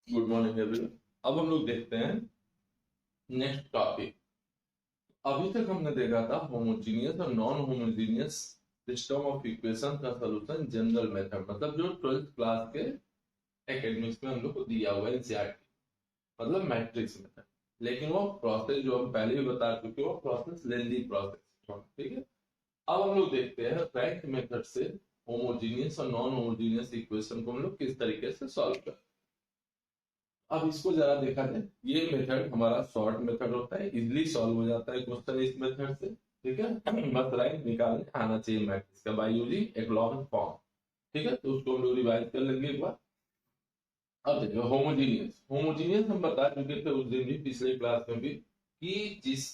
Good morning everyone. अब हम लोग देखते हैं नेक्स्ट टॉपिक। अभी तक हमने देखा था होमोजीनियस और non homogeneous system of equation का सॉल्यूशन जनरल मेथड, मतलब जो 12th क्लास के एकेडमिक्स में हम लोग को दिया हुआ है एनसीईआरटी, मतलब मैट्रिक्स मेथड। लेकिन वो प्रोसेस जो हम पहले भी बता चुके हैं, वो प्रोसेस लेंदी प्रोसेस, ठीक है। अब हम लोग देखते हैं रैंक मेथड से होमोजीनियस और नॉन होमोजीनियस इक्वेशन को हम लोग किस तरीके से सॉल्व करते हैं। अब इसको जरा देखा जाए, ये मेथड हमारा शॉर्ट मेथड होता है, इजिली सॉल्व हो जाता है क्वेश्चन इस मेथड से, ठीक है। बस रैंक निकालने आना चाहिए मैट्रिक्स का बाय यूजिंग एक्लॉन फॉर्म, ठीक है। तो उसको हम लोग रिवाइज कर लेंगे एक बार। अब देखिए होमोजीनियस, होमोजीनियस हम बता चुके थे उस दिन भी, पिछले क्लास में भी, कि जिस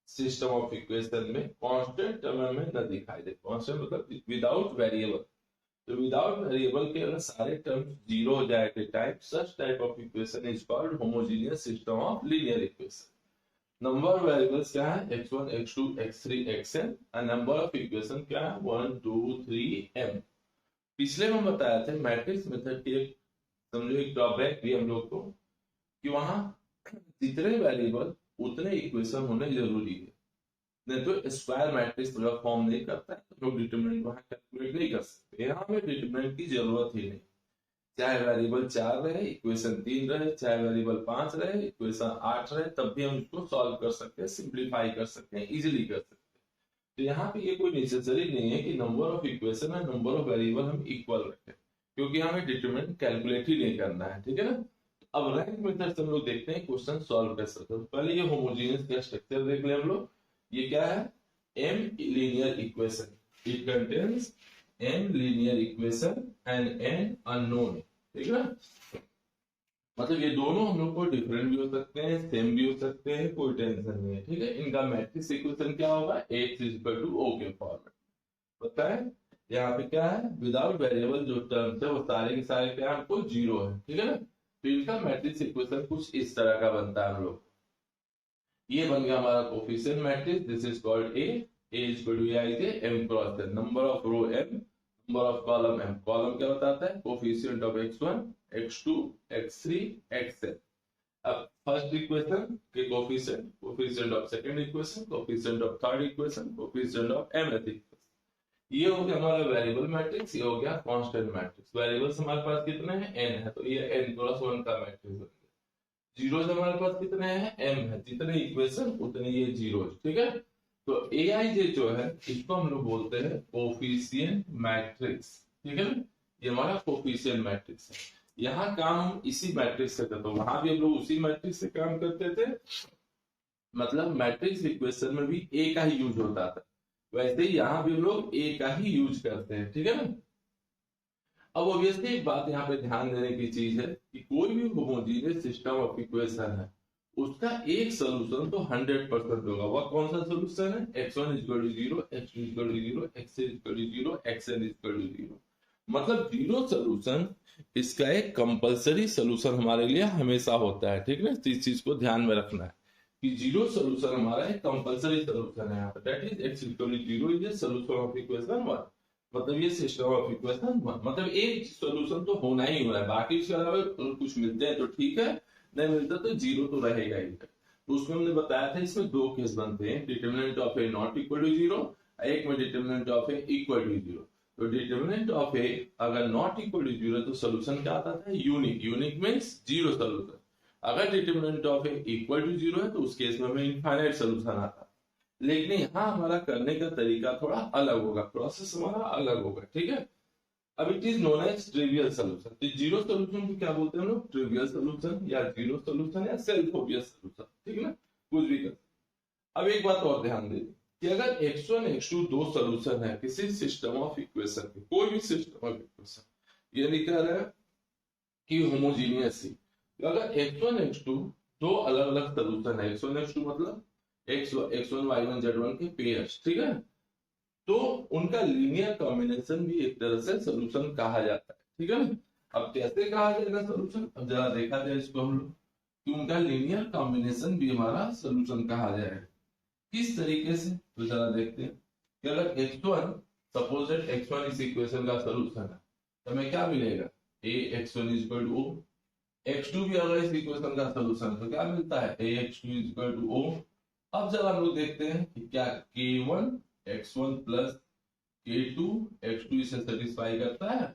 सिस्टम ऑफ इक्वेशन में कांस्टेंट टर्म में न दिखाई दे, कांस्टेंट मतलब विदाउट वेरिएबल। तो विदाउट वेरिएबल के अगर सारे टर्म्स जीरो हो जाए के type, such type of equation is called homogeneous system of linear equation. Number of variables क्या है, x1 x2 x3 xn, और नंबर ऑफ इक्वेशन क्या है 1 2 3 m। पिछले में बताया था मैट्रिक्स मेथड की एक, समझो एक ड्रॉबैक भी हम लोग को, कि वहां जितने वेरिएबल उतने इक्वेशन होने जरूरी है, नहीं तो स्क्वायर मैट्रिक्स पूरा फॉर्म नहीं करता है, तो लोग डिटरमिनेंट वहां कैलकुलेट नहीं कर सकते। यहाँ में डिटरमिनेंट की जरूरत ही नहीं, चाहे वेरिएबल 4 रहे इक्वेशन 3 रहे, चाहे वेरिएबल 5 रहे इक्वेशन 8 रहे, तब भी हम इसको सॉल्व कर सकते हैं, सिंप्लीफाई कर सकते हैं, इजीली कर सकते हैं। तो यहाँ पे ये कोई नेसेसरी नहीं है कि नंबर ऑफ इक्वेशन और नंबर ऑफ वेरिएबल हम इक्वल रखें, क्योंकि हमें डिटरमिनेंट कैलकुलेट ही नहीं करना है, ठीक है ना। अब रैंक मेथड से हम लोग देखते हैं क्वेश्चन सॉल्व कर सकते हैं। पहले ये होमोजेनियस का स्ट्रक्चर देख लें हम लोग। ये क्या है, m linear equation, it contains m linear equation and n unknown, ठीक है ना। मतलब ये दोनों हम लोग को डिफरेंट भी हो सकते हैं, सेम भी हो सकते हैं, कोई टेंशन नहीं है, ठीक है। इनका मैट्रिक्स इक्वेशन क्या होगा, x is equal to o के फॉर्मेट, पता है। यहाँ पे क्या है, विदाउट वेरिएबल जो टर्म्स है वो सारे के सारे क्या है, हमको जीरो है, ठीक है ना। तो इनका मैट्रिक्स इक्वेशन कुछ इस तरह का बनता है हम लोग। ये बन गया हमारा coefficient matrix, this is called A is equal to I m cross n, number of row m, number of column m. Column क्या बताता है, coefficient of x1 x2 x3 xn। अब फर्स्ट इक्वेशन के coefficient, coefficient of second equation, coefficient of third equation, coefficient of mth equation. ये हो गया हमारा variable matrix, ये हो गया कांस्टेंट मैट्रिक्स। वेरिएबल्स हमारे पास कितने हैं, n है, तो ये n क्रॉस 1 का मैट्रिक्स। जीरो हमारे पास कितने हैं, m है, जितने इक्वेशन उतने ये जीरो, ठीक है। तो ए आई जे जो है इसको हम लोग बोलते हैं कोफिशिएंट मैट्रिक्स, ठीक है ना। ये हमारा कोफिशिएंट मैट्रिक्स है। यहाँ काम हम इसी मैट्रिक्स से करते हैं, वहां भी हम लोग उसी मैट्रिक्स से काम करते थे, मतलब मैट्रिक्स इक्वेशन में भी ए का ही यूज होता था, वैसे ही यहाँ भी हम लोग ए का ही यूज करते हैं, ठीक है ना। अब ऑब्वियसली एक बात यहाँ पे ध्यान देने की चीज है कि कोई भी होमोजेनियस सिस्टम ऑफ इक्वेशन है, उसका एक सोल्यूशन तो 100% होगा। वह कौन सा सोल्यूशन है, x1 equal to 0, x2 equal to 0, x3 equal to 0, xn equal to 0। मतलब जीरो सोल्यूशन इसका एक कंपलसरी सोल्यूशन हमारे लिए हमेशा होता है, ठीक है। तो इस चीज को ध्यान में रखना है कि जीरो सोल्यूशन हमारा एक कंपलसरी सोल्यूशन है यहाँ पे, that is x equal to 0 is the solution of equation 1। मतलब ये सिस्टम ऑफ इक्वेशन, मतलब एक सॉल्यूशन तो होना ही होना है, बाकी इसके अलावा कुछ मिलते हैं तो ठीक है, नहीं मिलता तो जीरो तो रहेगा ही। तो उसमें हमने बताया था इसमें दो केस बनते हैं, determinant of A not equal to zero, एक में determinant of A equal to zero. तो डिटरमिनेंट ऑफ ए अगर नॉट इक्वल टू जीरो तो सोल्यूशन क्या आता था, unique. Unique means zero solution. अगर determinant of A equal to zero है तो उस केस में हमें इनफाइनाइट सोल्यूशन आता है। लेकिन यहाँ हमारा करने का तरीका थोड़ा अलग होगा, प्रोसेस हमारा अलग होगा, ठीक है। अब it is known as trivial solution. तो जीरो सोल्यूशन को क्या बोलते हैं हम लोग, ट्रिवियल सोल्यूशन या जीरो सोल्यूशन या सेल्फ ऑब्वियस सोल्यूशन, ठीक है ना, कुछ भी कर। अब एक बात और ध्यान दीजिए कि अगर x1 x2 दो सोल्यूशन है किसी सिस्टम ऑफ इक्वेशन के, कोई भी सिस्टम ऑफ इक्वेशन, ये नहीं कह रहा है कि होमोजीनियस ही, तो अगर x1 x2 दो अलग अलग सोल्यूशन है, x1 x2 मतलब x1 y1 z1 के पेयर्स, ठीक है, तो उनका लीनियर कॉम्बिनेशन भी एक तरह से सोल्यूशन कहा जाता है, ठीक है ना। अब कैसे कहा जाएगा सोल्यूशन, अब जरा देखा जाए इसको हम लोग, कि उनका लीनियर कॉम्बिनेशन भी हमारा सोल्यूशन कहा जाएगा किस तरीके से, तो जरा देखते हैं कि अगर x1, सपोज दैट x1 इस इक्वेशन का सोल्यूशन है, तो हमें क्या मिलेगा, a x1 is equal to o, x2 भी अगर इस इक्वेशन का सोल्यूशन तो क्या मिलता है ax2 इक्वल टू o। अब जरा हम लोग देखते हैं कि क्या k1 x1 plus k2 x2 इसे सेटिस्फाई करता है।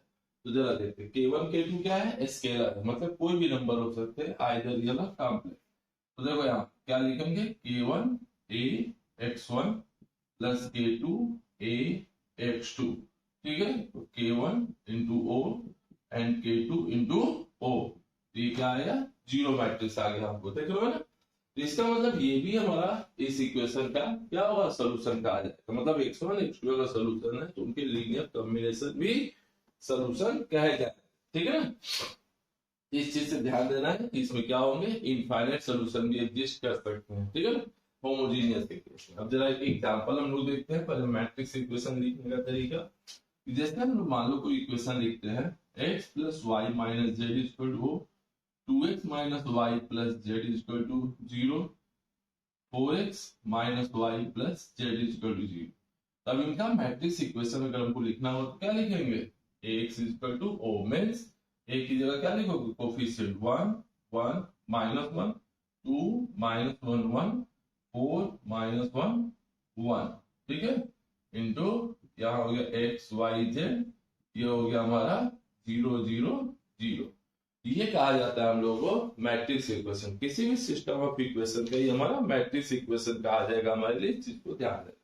तो जरा देखते हैं k1 k2 क्या है स्केलर है, मतलब कोई भी नंबर हो सकते हैं आइदर रियल और कॉम्प्लेक्स। तो देखो यहाँ क्या लिखेंगे k1 a x1 plus k2 a x2, ठीक है। तो k1 into o and k2 into o, तो ये क्या आएगा जीरो मैट्रिक्स आ गया हमको, देख लो ना। तो इसका मतलब ये भी हमारा इस इक्वेशन का क्या होगा सोल्यूशन का आ जाएगा, मतलब x1 x2 का सोल्यूशन है तो उनके लीनियर कॉम्बिनेशन भी सोल्यूशन कहे जाए, ठीक है ना। इस चीज से ध्यान देना है कि इसमें क्या होंगे इनफाइनाइट सोल्यूशन भी एग्जिस्ट कर सकते हैं, ठीक है ना, होमोजीनियस इक्वेशन। अब जरा एक एग्जांपल हम लोग देखते हैं पहले मैट्रिक्स इक्वेशन लिखने का तरीका। जैसे हम लोग मान लो कोई इक्वेशन लिखते हैं x plus y minus z equal to 2x minus y plus z equal to 0, 4x minus y plus z equal to 0। तब इनका मैट्रिक्स इक्वेशन अगर हमको लिखना हो तो क्या लिखेंगे ax equal to o means a की जगह क्या लिखोगे कोफिशिएंट 1 1 माइनस 1 2 माइनस 1 1 4 माइनस 1 1, ठीक है, इंटू यहाँ हो गया एक्स वाई जेड, ये हो गया हमारा 0 0 0। ये कहा जाता है हम लोगों को मैट्रिक्स इक्वेशन। किसी भी सिस्टम ऑफ इक्वेशन का ये हमारा मैट्रिक्स इक्वेशन कहा जाएगा हमारे लिए, इस चीज को ध्यान देना।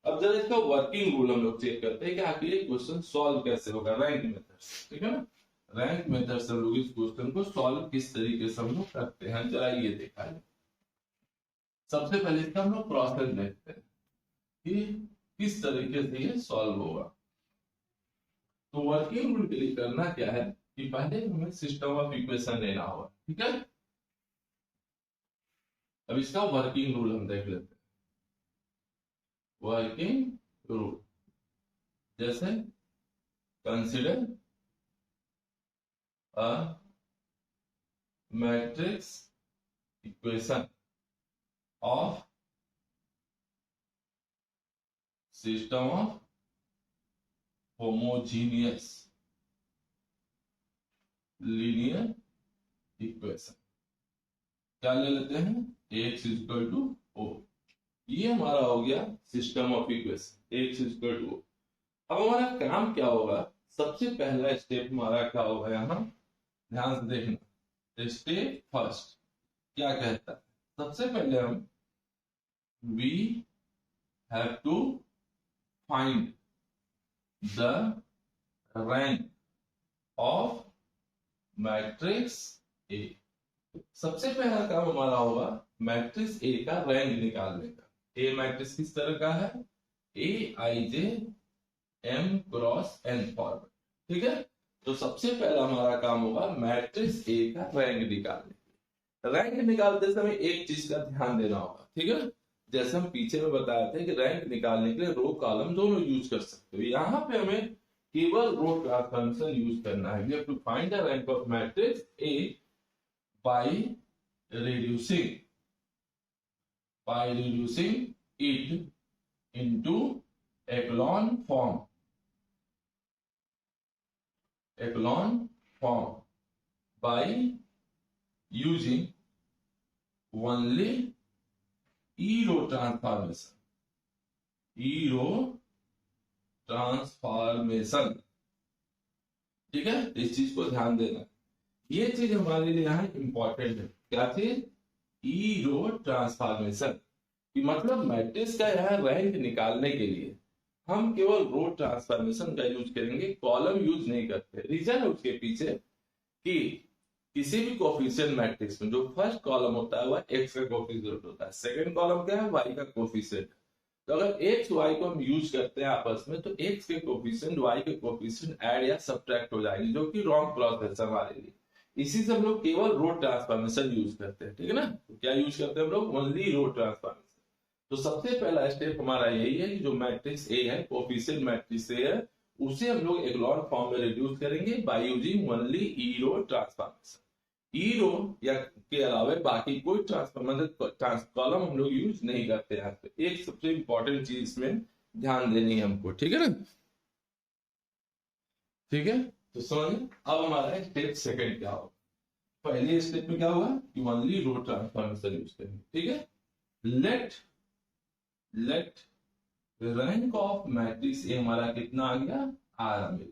अब जरा इसका वर्किंग रूल हम लोग चेक करते हैं कि आखिर ये क्वेश्चन सॉल्व कैसे होगा रैंक मेथड से, ठीक है ना। रैंक मेथड से हम लोग इस क्वेश्चन को सॉल्व किस तरीके से हम लोग करते हैं, जरा ये देखा है। सबसे पहले इसका हम लोग प्रोसेस देखते हैं कि किस तरीके से ये सॉल्व होगा। तो वर्किंग रूल के लिए करना क्या है कि पहले हमें सिस्टम ऑफ इक्वेशन लेना होगा, ठीक है। अब इसका वर्किंग रूल हम देख लेते हैं। वर्किंग रूल जैसे consider a matrix equation of system of homogeneous linear equation. क्या ले लेते हैं x इक्वल टू o, ये हमारा हो गया system of equation x equal to o। अब हमारा काम क्या होगा, सबसे पहला स्टेप हमारा क्या होगा, यहाँ ध्यान से देखना। स्टेप फर्स्ट क्या कहता है, सबसे पहले हम we have to find the rank of matrix A। सबसे पहला काम हमारा होगा मैट्रिक्स ए का रैंक निकालने का। ए मैट्रिक्स किस तरह का है, ए आई जे एम क्रॉस एन फॉर्मेट, ठीक है। तो सबसे पहला हमारा काम होगा मैट्रिक्स ए का रैंक निकालने। रैंक निकालते समय एक चीज का ध्यान देना होगा, ठीक है। जैसे हम पीछे में बताए थे कि रैंक निकालने के लिए रो कॉलम दोनों यूज कर सकते हो, यहाँ पे हमें केवल रो ट्रांसफॉर्मेशन यूज करना है। We have to find the rank of matrix A by reducing it into echelon form by using only e row transformation, ठीक है। इस चीज को ध्यान देना, ये चीज हमारे लिए यहाँ इंपॉर्टेंट है। क्या चीज, ई रो ट्रांसफॉर्मेशन कि मतलब मैट्रिक्स का यहाँ रैंक निकालने के लिए हम केवल रो ट्रांसफॉर्मेशन का यूज करेंगे, कॉलम यूज नहीं करते। रीजन है उसके पीछे कि किसी भी कोफिशिएंट मैट्रिक्स में जो फर्स्ट कॉलम होता है वह एक्स का कोफिशिएंट होता है, सेकंड कॉलम क्या है वाई का कोफिशिएंट। तो अगर एक्स वाई को हम यूज करते हैं आपस में तो एक्स के कोफिशिएंट वाई के कोफिशिएंट ऐड या सब्ट्रैक्ट हो जाएंगे, जो कि रॉन्ग प्रोसेस हमारे लिए। इसी से हम लोग केवल रो ट्रांसफॉर्मेशन यूज करते हैं, ठीक है ना। तो क्या यूज करते हैं हम लोग, ओनली रो ट्रांसफॉर्मेशन। तो सबसे पहला स्टेप हमारा यही है कि जो मैट्रिक्स ए है कोफिशिएंट मैट्रिक्स ए है उसे हम लोग इक्लोन फॉर्म में रिड्यूस करेंगे by using only E row transformation. E row या के अलावा बाकी कोई ट्रांसफॉर्मेशन कॉलम हम लोग यूज नहीं करते हैं। तो एक सबसे इंपॉर्टेंट चीज इसमें ध्यान देनी है हमको, ठीक है ना। ठीक है, तो समझ अब हमारा स्टेप सेकंड क्या होगा। पहले स्टेप में क्या होगा कि ओनली रो ट्रांसफॉर्मेशन यूज करेंगे, ठीक है। Let rank of matrix A हमारा कितना आ गया, आर आ गया।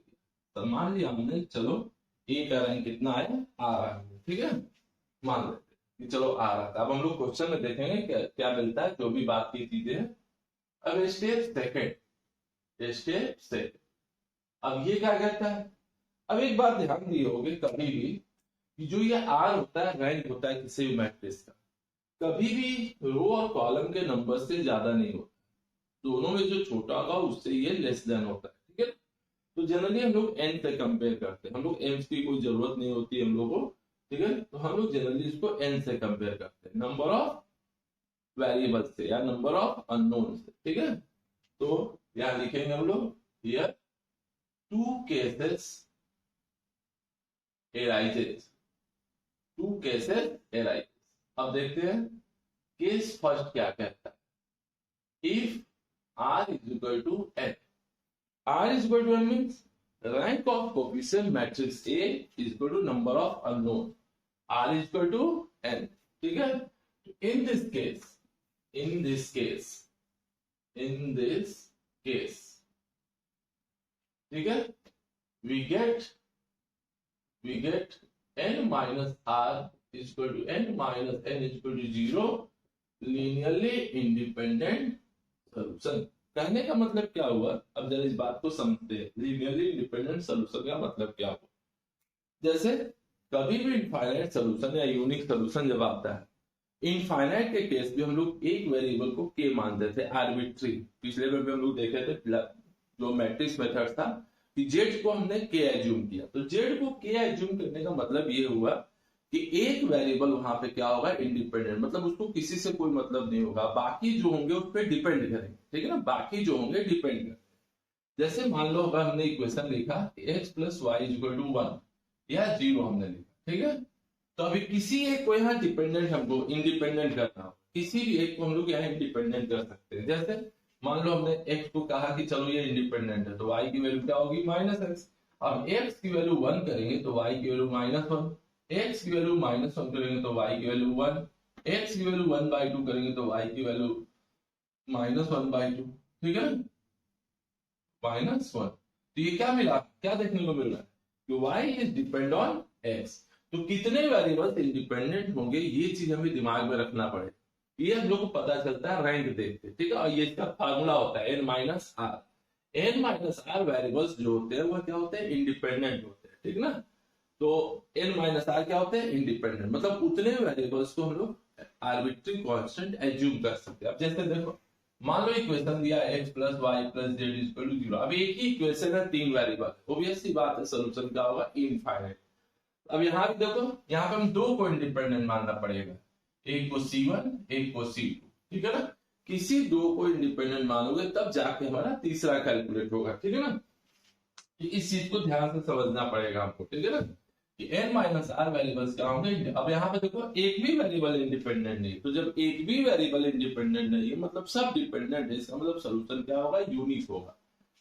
तो मान लिया हमने, चलो ए का रैंक कितना आया, आर आ गया, ठीक है, मान लेते हैं कि चलो आ रहा था। अब हम लोग क्वेश्चन में देखेंगे क्या क्या मिलता है, जो भी बात की चीजें हैं। अब स्टेप सेकंड, अब ये क्या कहता है। अब एक बात ध्यान दिए होगे कभी भी कि जो ये आर होता है, रैंक होता है किसी भी मैट्रिक्स का, कभी भी रो और कॉलम के नंबर से ज्यादा नहीं होता, दोनों में जो छोटा होगा उससे ये लेस देन होता है, ठीक है। तो जनरली हम लोग एन से कंपेयर करते हैं, हम लोग एम्स की कोई जरूरत नहीं होती हम लोग को, ठीक है। तो हम लोग जनरली इसको एन से कंपेयर करते हैं, नंबर ऑफ वेरिएबल से या नंबर ऑफ अननोन से, ठीक है। तो यहां लिखेंगे हम लोग here two cases arises, two cases arises. अब देखते हैं केस फर्स्ट क्या कहता है। If r is equal to n, r is equal to n means rank of coefficient matrix A is equal to number of unknown, r is equal to n, ठीक है। in this case ठीक है, we get n minus r is equal to n minus n is equal to 0 linearly independent solution. कहने का मतलब क्या हुआ, अब जरा इस बात को समझते हैं। लीनियरली इंडिपेंडेंट सॉल्यूशन का मतलब क्या हुआ, जैसे कभी भी इनफाइनाइट सॉल्यूशन या यूनिक सॉल्यूशन जब आता है, इनफाइनाइट के केस में हम लोग एक वेरिएबल को के मानते थे आर्बिट्री। पिछले में भी हम लोग देखे थे जो मैट्रिक्स मेथड था कि जेड को हमने के एज्यूम किया। तो जेड को के एज्यूम करने का मतलब ये हुआ कि एक वेरिएबल वहां पे क्या होगा, इंडिपेंडेंट, मतलब उसको किसी से कोई मतलब नहीं होगा, बाकी जो होंगे उस पर डिपेंड करेंगे, ठीक है ना, बाकी जो होंगे डिपेंड करेंगे। जैसे मान लो अगर हमने इक्वेशन लिखा x plus y equal to 1 या 0 हमने लिखा, ठीक है। तो अभी किसी एक को यहाँ डिपेंडेंट हमको इंडिपेंडेंट करना हो, किसी भी एक को हम लोग यहाँ इंडिपेंडेंट कर सकते हैं। जैसे मान लो हमने x को कहा कि चलो ये इंडिपेंडेंट है, तो y की वैल्यू क्या होगी, -x। अब x की वैल्यू 1 करेंगे तो y की वैल्यू -1, x की वैल्यू -1 करेंगे तो y की वैल्यू 1, x की वैल्यू 1/2 करेंगे तो y की वैल्यू -1/2, ठीक है, -1। तो ये क्या मिला, क्या देखने को मिल रहा है कि y is depend on x। तो कितने वेरिएबल्स इंडिपेंडेंट होंगे ये चीज हमें दिमाग में रखना पड़े, ये हम लोग को पता चलता है रैंक देखते, ठीक है। और ये इसका फार्मूला होता है n माइनस आर वेरिएबल्स जो होते हैं वो क्या होते हैं, इंडिपेंडेंट होते हैं, ठीक ना। तो n माइनस आर क्या होते हैं, इंडिपेंडेंट, मतलब उतने वेरिएबल्स को हम लोग आर्बिट्री कांस्टेंट एज्यूम कर सकते हैं। अब जैसे देखो मान लो इक्वेशन दिया x plus y plus z equal to 0। अब एक ही इक्वेशन है, 3 वेरिएबल, ऑब्वियस सी बात है सोल्यूशन क्या होगा, इनफाइनाइट। अब यहाँ भी देखो, यहाँ पे हम 2 को इंडिपेंडेंट मानना पड़ेगा, एक को C1 एक को C2, ठीक है ना। किसी 2 को इंडिपेंडेंट मानोगे तब जाके हमारा तीसरा कैलकुलेट होगा, ठीक है ना। इस चीज को ध्यान से समझना पड़ेगा हमको, ठीक है ना, कि n माइनस आर वेरिएबल्स क्या होंगे। अब यहाँ पे देखो एक भी वेरिएबल इंडिपेंडेंट नहीं, तो जब एक भी वेरिएबल इंडिपेंडेंट नहीं है मतलब सब डिपेंडेंट है, इसका मतलब सॉल्यूशन क्या होगा, यूनिक होगा,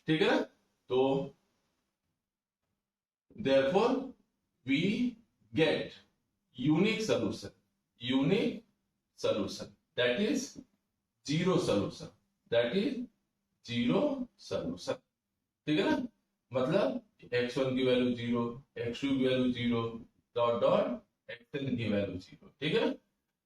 ठीक है ना। तो therefore we get unique solution that is zero solution, ठीक है ना। मतलब x1 की वैल्यू 0, x2 की वैल्यू 0, डॉट डॉट xn की वैल्यू 0, ठीक है।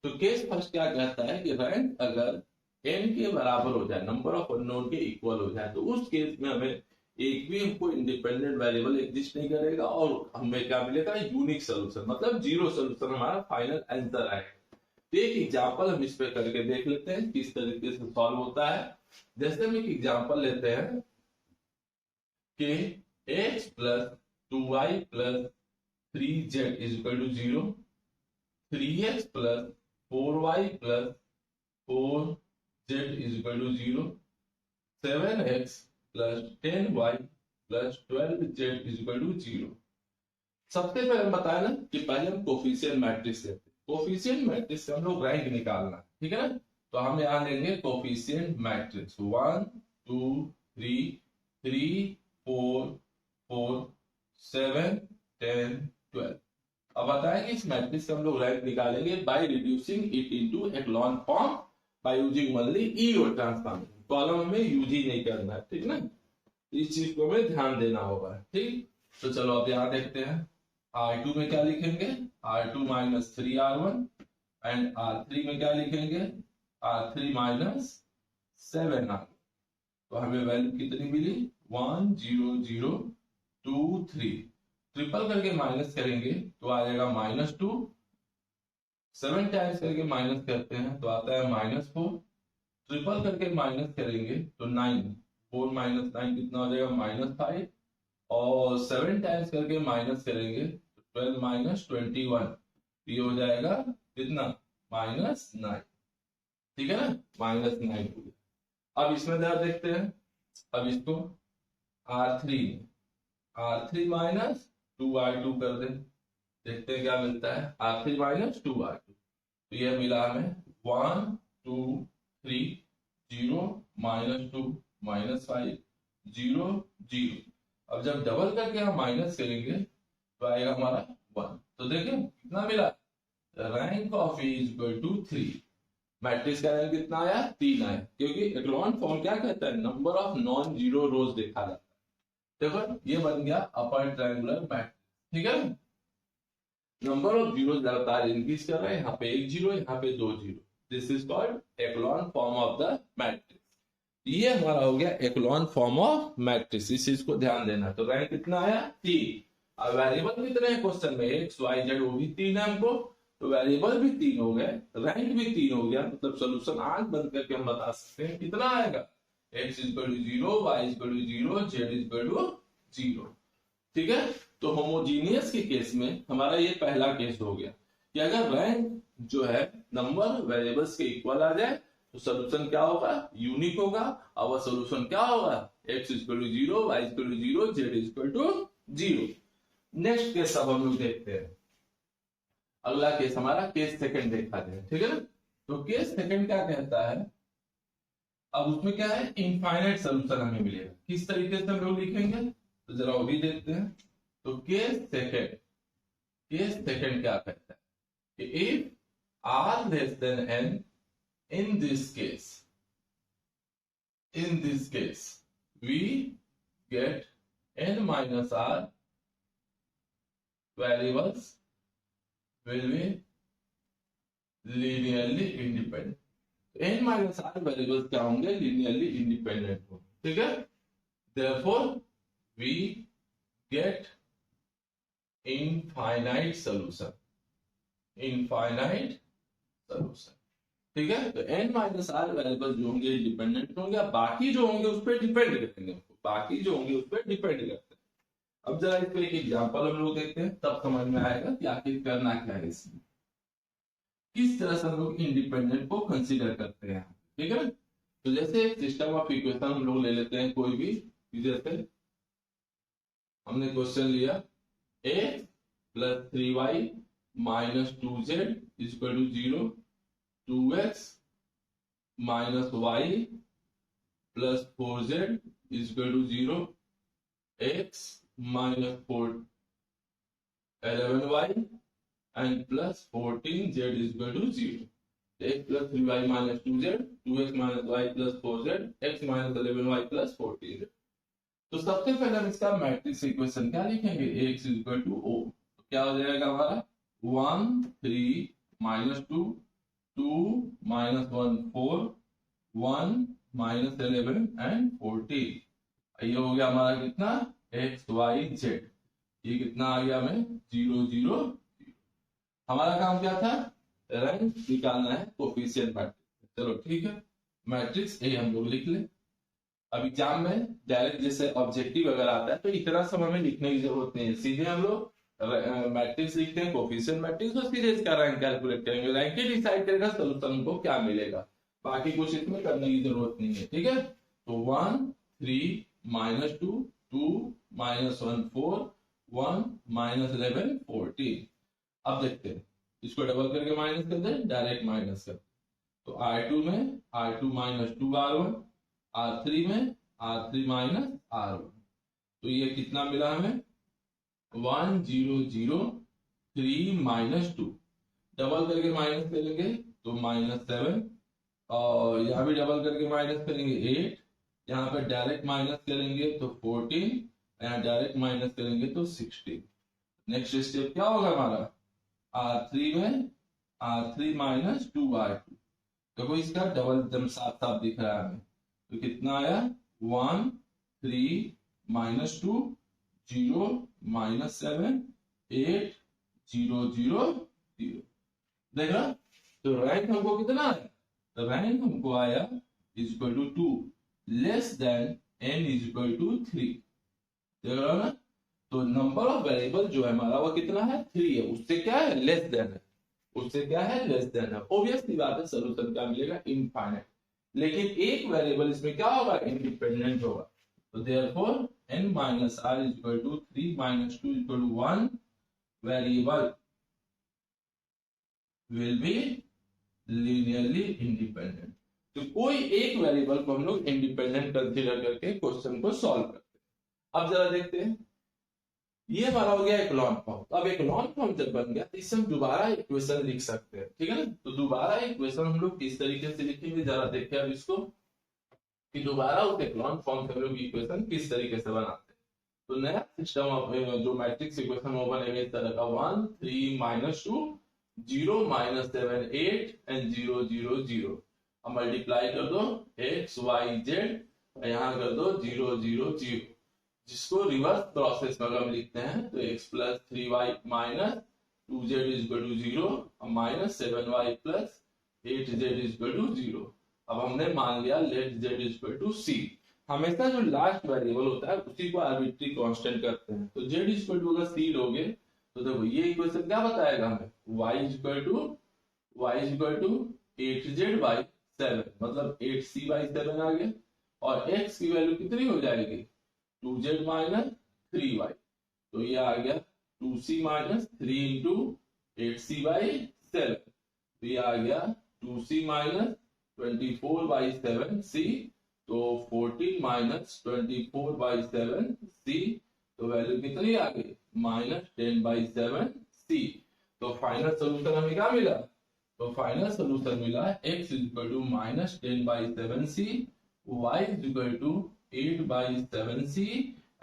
तो केस फर्स्ट क्या कहता है कि रैंक अगर n के बराबर हो जाए, नंबर ऑफ अननोन के इक्वल हो जाए, तो उस केस में हमें एक भी हमको इंडिपेंडेंट वेरिएबल एग्जिस्ट नहीं करेगा और हमें क्या मिलेगा, यूनिक सोल्यूशन, मतलब 0 सोल्यूशन हमारा फाइनल आंसर आएगा। तो एक एग्जांपल हम इस पे करके देख लेते हैं किस तरीके से सॉल्व होता है। जैसे हम एक एग्जांपल लेते हैं कि x plus 2y plus 3z is equal to 0, 3x plus 4y plus 4z is equal to 0, 7x plus 10y plus 12z is equal to 0। सबसे पहले हम बताया ना कि पहले हम कोफिशिएंट मैट्रिक्स लेते हैं, कोफिशिएंट मैट्रिक्स से हम लोग रैंक निकालना, ठीक है ना। तो हम यहां लेंगे कोफिशिएंट मैट्रिक्स 1 2 3 3 4 4 7 10 12। अब बताएं कि इस मैट्रिक्स का हम लोग रैंक निकालेंगे by reducing it into echelon form by using only E और ट्रांसफॉर्मेशन। कॉलम में यूज ही नहीं करना है, ठीक ना, इस चीज को हमें ध्यान देना होगा। ठीक, तो चलो अब यहां देखते हैं R2 में क्या लिखेंगे, R2 minus 3R1 and R3 में क्या लिखेंगे, R3 माइनस 7R। तो हमें वैल्यू कितनी मिली 1 0 0 2 3। ट्रिपल करके माइनस करेंगे तो आ जाएगा -2। 7 टाइम्स करके माइनस करते हैं तो आता है -4। ट्रिपल करके माइनस करेंगे तो 9, 4 माइनस 9 कितना हो जाएगा -5। और 7 टाइम्स करके माइनस करेंगे तो 12 माइनस 21, ये हो जाएगा कितना -9। ठीक है ना, -9। अब इसमें जरा देखते हैं, अब इसको R3 माइनस 2R2 कर दे, देखते हैं क्या मिलता है, R3 माइनस 2R2। तो यह मिला हमें 1 2 3 0 -2 -5 0 0। अब जब डबल करके हम माइनस करेंगे तो आएगा हमारा 1। तो देखिए कितना मिला, rank of A is equal to 3। Matrix का रैंक कितना आया, 3 आया, क्योंकि एक्लॉन फॉर्म क्या कहता है, नंबर ऑफ नॉन जीरो रोज देखा जाता है। देखो ये बन गया अपर ट्रायंगुलर मैट्रिक्स, ठीक है। नंबर ऑफ जीरो लगातार इंक्रीज कर रहे हैं, यहाँ पे 1 जीरो, यहाँ पे 2 zero, this is called echelon form of the matrix. ये हमारा हो गया एक्लॉन फॉर्म ऑफ मैट्रिक्स, इस चीज को ध्यान देना। तो रैंक कितना आया 3। अब वेरिएबल कितने हैं क्वेश्चन में, एक्स वाई जेड, वो भी 3 है हमको, तो वेरिएबल भी 3 हो गए, रैंक भी 3 हो गया। मतलब सोल्यूशन आंख बंद करके हम बता सकते हैं कितना आएगा, x is equal to 0, y is equal to 0, z is equal to 0। ठीक है, तो होमोजीनियस के केस में हमारा ये पहला केस हो गया कि अगर रैंक जो है नंबर वेरिएबल्स के इक्वल आ जाए तो सोल्यूशन क्या होगा, यूनिक होगा। और वह सोल्यूशन क्या होगा, x is equal to 0, y is equal to 0, z is equal to 0। Next case अब हम लोग देखते हैं, अगला केस हमारा केस सेकंड देखा जाए, ठीक है ना। तो केस सेकंड क्या कहता है, अब उसमें क्या है, इनफाइनाइट सोल्यूशन हमें मिलेगा। किस तरीके से हम लोग लिखेंगे तो जरा वो भी देखते हैं। तो केस सेकंड क्या कहता है कि if r less than n, in this case we get n minus r variables will be linearly independent। n minus r variables क्या होंगे, linearly independent होंगे, ठीक है। therefore we get infinite solution, ठीक है। तो n माइनस आर वेरिएबल जो होंगे डिपेंडेंट होंगे, बाकी जो होंगे उस पर डिपेंड करेंगे, करते हैं। अब जरा इस पे एक एग्जांपल हम लोग देखते हैं, तब समझ में आएगा कि आखिर करना क्या है इसमें, किस तरह से हम लोग इंडिपेंडेंट को कंसीडर करते हैं, ठीक है। तो जैसे सिस्टम ऑफ इक्वेशन हम लोग ले लेते हैं कोई भी, जैसे हमने क्वेश्चन लिया a plus 3y minus 2z is equal to 0, 2x minus y plus 4z is equal to 0, x minus 11y and plus 14z is equal to 0। x plus 3y minus 2z, 2x minus y plus 4z, x minus 11y plus 14z। तो सबसे पहले हम इसका matrix equation क्या लिखेंगे, x is equal to o। तो क्या हो जाएगा हमारा 1 3 माइनस 2 2 माइनस 1 4 1 माइनस 11 एंड 14। ये हो गया हमारा कितना x y z, ये कितना आ गया हमें 0 0 0। हमारा काम क्या था, रैंक निकालना है कोफिशिएंट मैट्रिक्स। चलो ठीक है, मैट्रिक्स ए हम लोग लिख ले। अब एग्जाम में डायरेक्ट जैसे ऑब्जेक्टिव अगर आता है तो इतना सब हमें लिखने की जरूरत नहीं है, सीधे हम लोग मैट्रिक्स लिखते हैं, कोफिशिएंट मैट्रिक्स, और सीधे इसका रैंक कैलकुलेट करेंगे। रैंक ही डिसाइड करेगा सोल्यूशन को क्या मिलेगा, बाकी कुछ इसमें करने की जरूरत नहीं है, ठीक है। तो 1 3 माइनस 2 2 माइनस 1 4 1 माइनस 11 14। अब देखते हैं, इसको डबल करके माइनस कर दे, डायरेक्ट माइनस कर। तो R2 में R2 माइनस 2R1, R3 में R3 माइनस R1। तो ये कितना मिला हमें 1 0 0 3 माइनस 2, डबल करके माइनस करेंगे तो -7, और यहाँ भी डबल करके माइनस करेंगे 8, यहाँ पे डायरेक्ट माइनस करेंगे तो 14, यहाँ डायरेक्ट माइनस करेंगे तो 16। नेक्स्ट स्टेप क्या होगा हमारा, R3 में R3 माइनस 2R2। देखो इसका डबल एकदम साफ साफ दिख रहा है हमें, तो कितना आया 1 3 माइनस 2 0 -7 8 0 0 0। देख रहा, तो रैंक हमको कितना आया, रैंक हमको आया is equal to 2 less than n is equal to 3। देख रहा हो ना, तो नंबर ऑफ वेरिएबल जो है हमारा वो कितना है 3 है, उससे क्या है लेस देन है, उससे क्या है लेस देन है। ऑब्वियसली बात है सॉल्यूशन क्या मिलेगा इनफाइनाइट, लेकिन एक वेरिएबल इसमें क्या होगा इंडिपेंडेंट होगा, तो therefore n minus r is equal to 3 minus 2 equal to 1 variable will be linearly independent. तो कोई एक वेरिएबल को हम लोग इंडिपेंडेंट कंसीडर करके क्वेश्चन को सॉल्व करते हैं। अब जरा देखते हैं, ये हमारा हो गया इकोलॉन फॉर्म। अब इकोलॉन फॉर्म जब बन गया तो इससे हम दोबारा इक्वेशन लिख सकते हैं, ठीक है ना। तो दोबारा इक्वेशन हम लोग किस तरीके से लिखेंगे, जरा देखिए अब इसको, कि दोबारा उस इकोलॉन फॉर्म से हम लोग इक्वेशन किस तरीके से बनाते हैं। तो नया सिस्टम ऑफ जो मैट्रिक्स इक्वेशन वो बनेगा इस तरह का 1 3 माइनस 2 0 -7 8 एंड 0 0 0। अब मल्टीप्लाई कर दो x y z, यहाँ कर दो 0 0 0, जिसको रिवर्स प्रोसेस में अगर हम लिखते हैं तो x plus 3y minus 2z is equal to 0 minus 7y plus 8z is equal to 0। अब हमने मान लिया let z is equal to c। हमेशा जो लास्ट वेरिएबल होता है उसी को आर्बिट्री कांस्टेंट करते हैं, तो z इज इक्वल टू अगर c लोगे तो देखो ये इक्वेशन क्या बताएगा हमें, y is equal to 8z by 7, मतलब 8c बाई 7 आ गया, और x की वैल्यू कितनी हो जाएगी 2z माइनस 3y, तो ये आ गया 2c minus 3 into 8c by 7, तो ये आ गया 2c माइनस 24 बाई 7c, तो 14 माइनस 24 बाई 7c, तो वैल्यू कितनी आ गई -10 बाई 7c। तो फाइनल सोल्यूशन हमें क्या मिला, तो फाइनल सोल्यूशन मिला x is equal to -10 by 7c, y is equal to 8 by 7c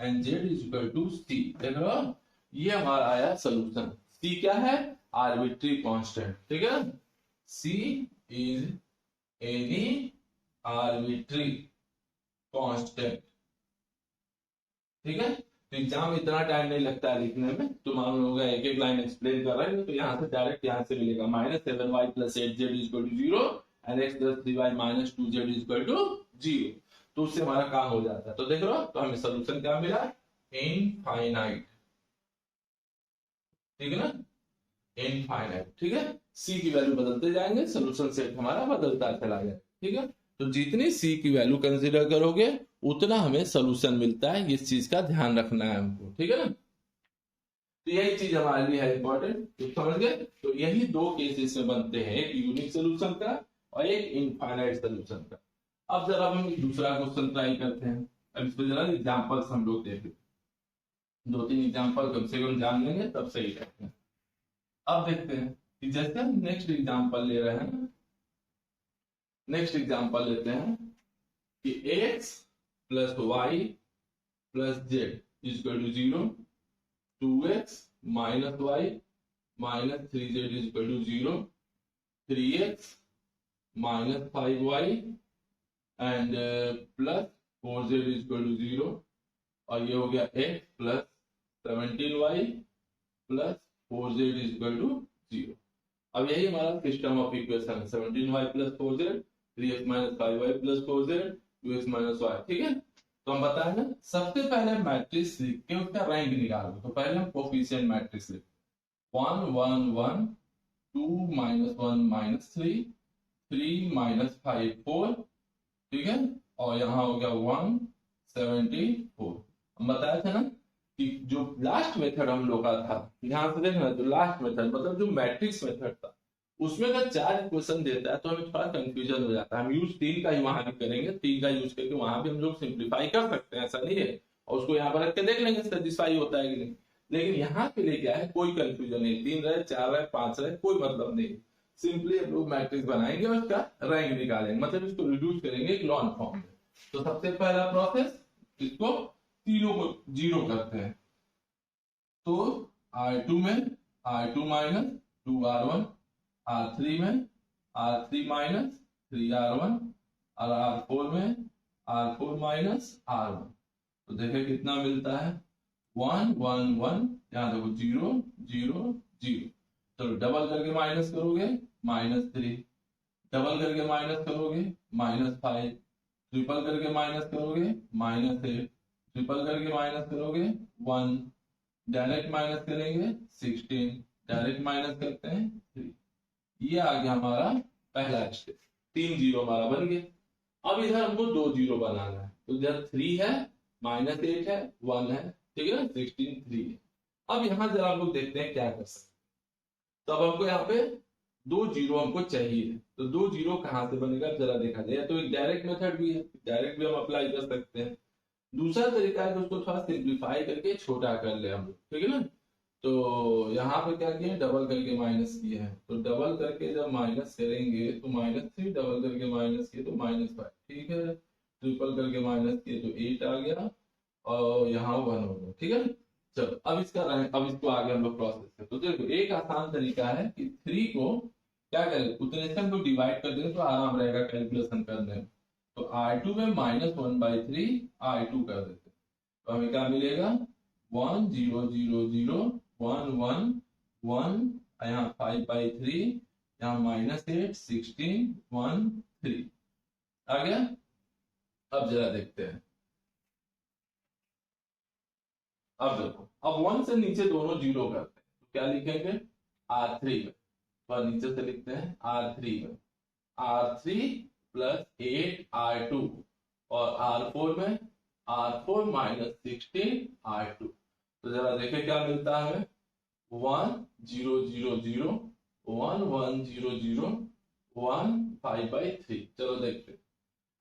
and z is equal to c। देख रहे हो, ये हमारा आया सोल्यूशन। c क्या है, आर्बिट्री कांस्टेंट, ठीक है, c is any arbitrary constant, ठीक है। तो एग्जाम में इतना टाइम नहीं लगता है लिखने में, तो मान लो एक एक लाइन एक्सप्लेन कर रहे हैं, तो यहाँ से डायरेक्ट यहाँ से मिलेगा -7y plus 8z is equal to 0 and x plus 3y minus 2z is equal to 0, तो उससे हमारा काम हो जाता है। तो देख लो, तो हमें सोल्यूशन क्या मिला इनफाइनाइट, ठीक है ना, इनफाइनाइट, ठीक है। c की वैल्यू बदलते जाएंगे, सोल्यूशन सेट हमारा बदलता चला गया, ठीक है। तो जितनी c की वैल्यू कंसीडर करोगे उतना हमें सोल्यूशन मिलता है, इस चीज का ध्यान रखना है हमको, ठीक है ना। तो यही चीज हमारे लिए है इंपॉर्टेंट, तो समझ गए। तो यही दो केसेस में बनते हैं, एक यूनिक सोल्यूशन का और एक इनफाइनाइट सोल्यूशन का। अब जरा हम दूसरा क्वेश्चन ट्राई करते हैं। अब इसमें जरा एग्जांपल्स हम लोग देखें, 2-3 एग्जांपल कम से कम जान लेंगे तब सही रहते हैं। अब देखते हैं कि जैसे हम नेक्स्ट एग्जांपल ले रहे हैं, नेक्स्ट एग्जांपल लेते हैं कि x plus y plus z is equal to 0, 2x minus y minus 3z is equal to 0, 3x minus 5y and plus 4z is equal to 0, और ये हो गया x plus 17y plus 4z is equal to 0। अब यही हमारा system of equation है, 17y plus 4z, 3x minus 5y plus 4z, 2x minus y, ठीक है। तो हम बताए ना, सबसे पहले मैट्रिक्स लिख के उसका रैंक निकालो। तो पहले हम कोफिशिएंट मैट्रिक्स लिख 1 1 1 2 माइनस 1 माइनस 3 3 माइनस 5 4, ठीक है, और यहाँ हो गया 1 74। हम बताया था ना कि जो लास्ट मेथड हम लोग का था, ध्यान से देखना, जो लास्ट मेथड मतलब जो मैट्रिक्स मेथड था, उसमें अगर 4 इक्वेशन देता है तो हमें थोड़ा कंफ्यूजन हो जाता है। हम यूज 3 का ही वहां भी करेंगे, 3 का यूज करके वहां भी हम लोग सिंप्लीफाई कर सकते हैं, ऐसा नहीं है, और उसको यहाँ पर रख के देख लेंगे सेटिस्फाई होता है कि नहीं। लेकिन यहाँ के लिए क्या है, कोई कंफ्यूजन नहीं, 3 रहे 4 रहे 5 रहे कोई मतलब नहीं, सिंपली हम लोग मैट्रिक्स बनाएंगे और इसका रैंक निकालेंगे, मतलब इसको रिड्यूस करेंगे एक लॉन फॉर्म में। तो सबसे पहला प्रोसेस, इसको तीनों को जीरो करते हैं। तो R2 में R2 माइनस 2R1, R3 में R3 माइनस 3R1 और R4 में R4 माइनस R1। तो देखिए कितना मिलता है, 1 1 1, यहाँ देखो 0 0 0। चलो डबल करके माइनस करोगे -3, डबल करके माइनस करोगे -5, ट्रिपल करके माइनस करोगे -8, ट्रिपल करके माइनस करोगे 1, डायरेक्ट माइनस करेंगे 16, डायरेक्ट माइनस करते हैं 3। ये आ गया हमारा पहला स्टेप, 3 जीरो हमारा बन गया। अब इधर हमको 2 जीरो बनाना है, तो इधर 3 है -8 है 1 है, ठीक है ना, 16 3 है। अब यहाँ जरा हम लोग देखते हैं क्या कर सकते हैं। तो अब हमको यहाँ पे 2 जीरो हमको चाहिए, तो 2 जीरो कहाँ से बनेगा जरा देखा जाए। तो एक डायरेक्ट मेथड भी है, डायरेक्ट भी हम अप्लाई कर सकते हैं। दूसरा तरीका है कि उसको थोड़ा सिंप्लीफाई करके छोटा कर ले हम लोग, ठीक है ना। तो यहाँ पे क्या किए, डबल करके माइनस किए हैं, तो डबल करके जब माइनस करेंगे तो -3, डबल करके माइनस किए तो -5, ठीक है, ट्रिपल करके माइनस किए तो 8 आ गया और यहाँ 1 हो गया, ठीक है ना। चलो अब इसका अब इसको आगे हम लोग प्रोसेस करें। तो देखो एक आसान तरीका है कि 3 को क्या करें, उतने से हम लोग डिवाइड कर देंगे तो आराम रहेगा कैलकुलेशन करने में। तो R2 में -1/3 R2 कर देते, तो हमें क्या मिलेगा 1 0 0 0 1 1 1, यहाँ 5/3, यहाँ -8 16 1 3 आ गया। अब जरा देखते हैं, अब देखो, अब 1 से नीचे दोनों जीरो करते हैं, तो क्या लिखेंगे R3 में, और नीचे से लिखते हैं R3 में R3 + 8 R2 और R4 में R4 - 16 R2। तो जरा देखें क्या मिलता है हमें, 1 0 0 0 1 1 0 0 1 5/3। चलो देखते हैं,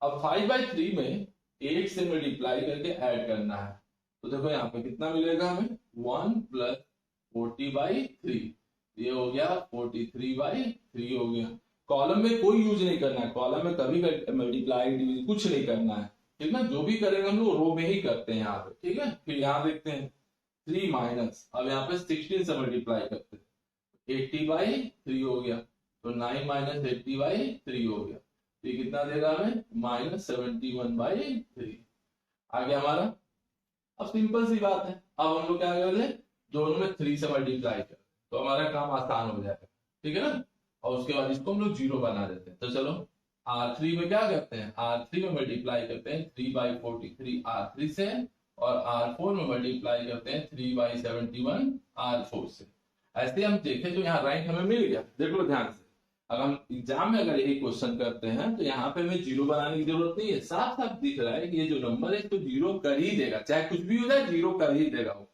अब 5/3 में 8 से मल्टीप्लाई करके ऐड करना है, तो देखो यहाँ पे कितना मिलेगा हमें, 1 + 40/3, ये हो गया 43/3 हो गया। कॉलम में कोई यूज नहीं करना है, कॉलम में कभी मल्टीप्लाई डिवीजन कुछ नहीं करना है, ठीक ना, जो भी करेंगे हम लोग रो में ही करते हैं यहाँ पे, ठीक है। फिर यहाँ देखते हैं 3 माइनस, अब यहाँ पे 16 से मल्टीप्लाई करते हैं 80/3 हो गया, तो 9 - 80/3 हो गया, तो ये कितना देगा हमें -71/3 आ गया हमारा। अब सिंपल सी बात है, अब हम लोग क्या कर ले, दोनों में 3 से मल्टीप्लाई कर, तो हमारा काम आसान हो जाएगा, ठीक है ना। और उसके बाद इसको हम लोग जीरो बना देते हैं। तो चलो R3 में क्या करते हैं, R3 में मल्टीप्लाई करते हैं 3/43 R3 से, और R4 में मल्टीप्लाई करते हैं 3/71 R4 से। ऐसे हम देखें तो यहाँ रैंक हमें मिल गया। देख लो ध्यान से, अगर हम एग्जाम में अगर यही क्वेश्चन करते हैं तो यहाँ पे हमें जीरो बनाने की जरूरत नहीं है, साफ साफ दिख रहा है कि ये जो नंबर है तो जीरो कर ही देगा, चाहे कुछ भी हो जाए जीरो कर ही देगा वो।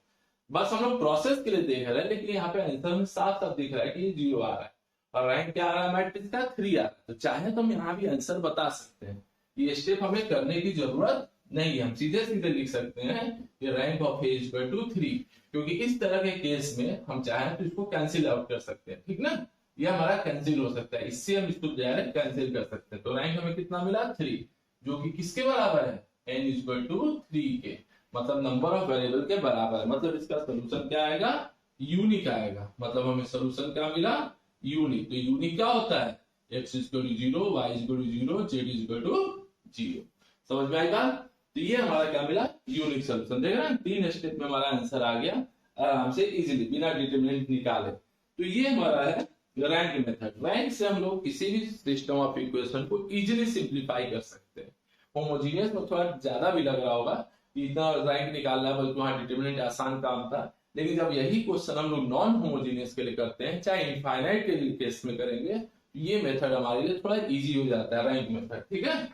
बस हम लोग प्रोसेस के लिए देख रहे हैं, लेकिन यहाँ पे आंसर में साफ साफ दिख रहा है कि ये जीरो आ रहा है और रैंक क्या आ रहा है मैट्रिक्स का 3 आ रहा है। तो चाहे तो हम यहाँ भी आंसर बता सकते हैं, ये स्टेप हमें करने की जरूरत नहीं है, हम सीधे सीधे लिख सकते हैं कि rank of A equal to 3, क्योंकि इस तरह के केस में हम चाहें तो इसको कैंसिल आउट कर सकते हैं, ठीक ना, ये हमारा कैंसिल हो सकता है, इससे हम इसको डायरेक्ट कैंसिल कर सकते हैं। तो रैंक हमें कितना मिला 3, जो कि किसके बराबर है, n इक्वल टू 3 के, मतलब नंबर ऑफ वेरिएबल के बराबर है। मतलब इसका सोल्यूशन क्या आएगा, यूनिक आएगा, मतलब हमें सोल्यूशन क्या मिला, यूनिक। तो यूनिक क्या होता है, x equal to 0, y equal to 0, z equal to 0। समझ में आएगा। तो ये हमारा क्या मिला, यूनिक सोल्यूशन। देख रहे हैं 3 स्टेप में हमारा आंसर आ गया आराम से, इजीली, बिना डिटरमिनेंट निकाले। तो ये हमारा है रैंक मेथड। रैंक से हम लोग किसी भी सिस्टम ऑफ इक्वेशन को इजीली सिंप्लीफाई कर सकते हैं। होमोजीनियस में थोड़ा ज्यादा भी लग रहा होगा कि इतना रैंक निकालना है, बल्कि वहां डिटरमिनेंट आसान काम था, लेकिन जब यही क्वेश्चन हम लोग नॉन होमोजीनियस के लिए करते हैं, चाहे इनफाइनाइट के लिए केस में करेंगे, ये मेथड हमारे लिए थोड़ा इजी हो जाता है, रैंक मेथड, ठीक है।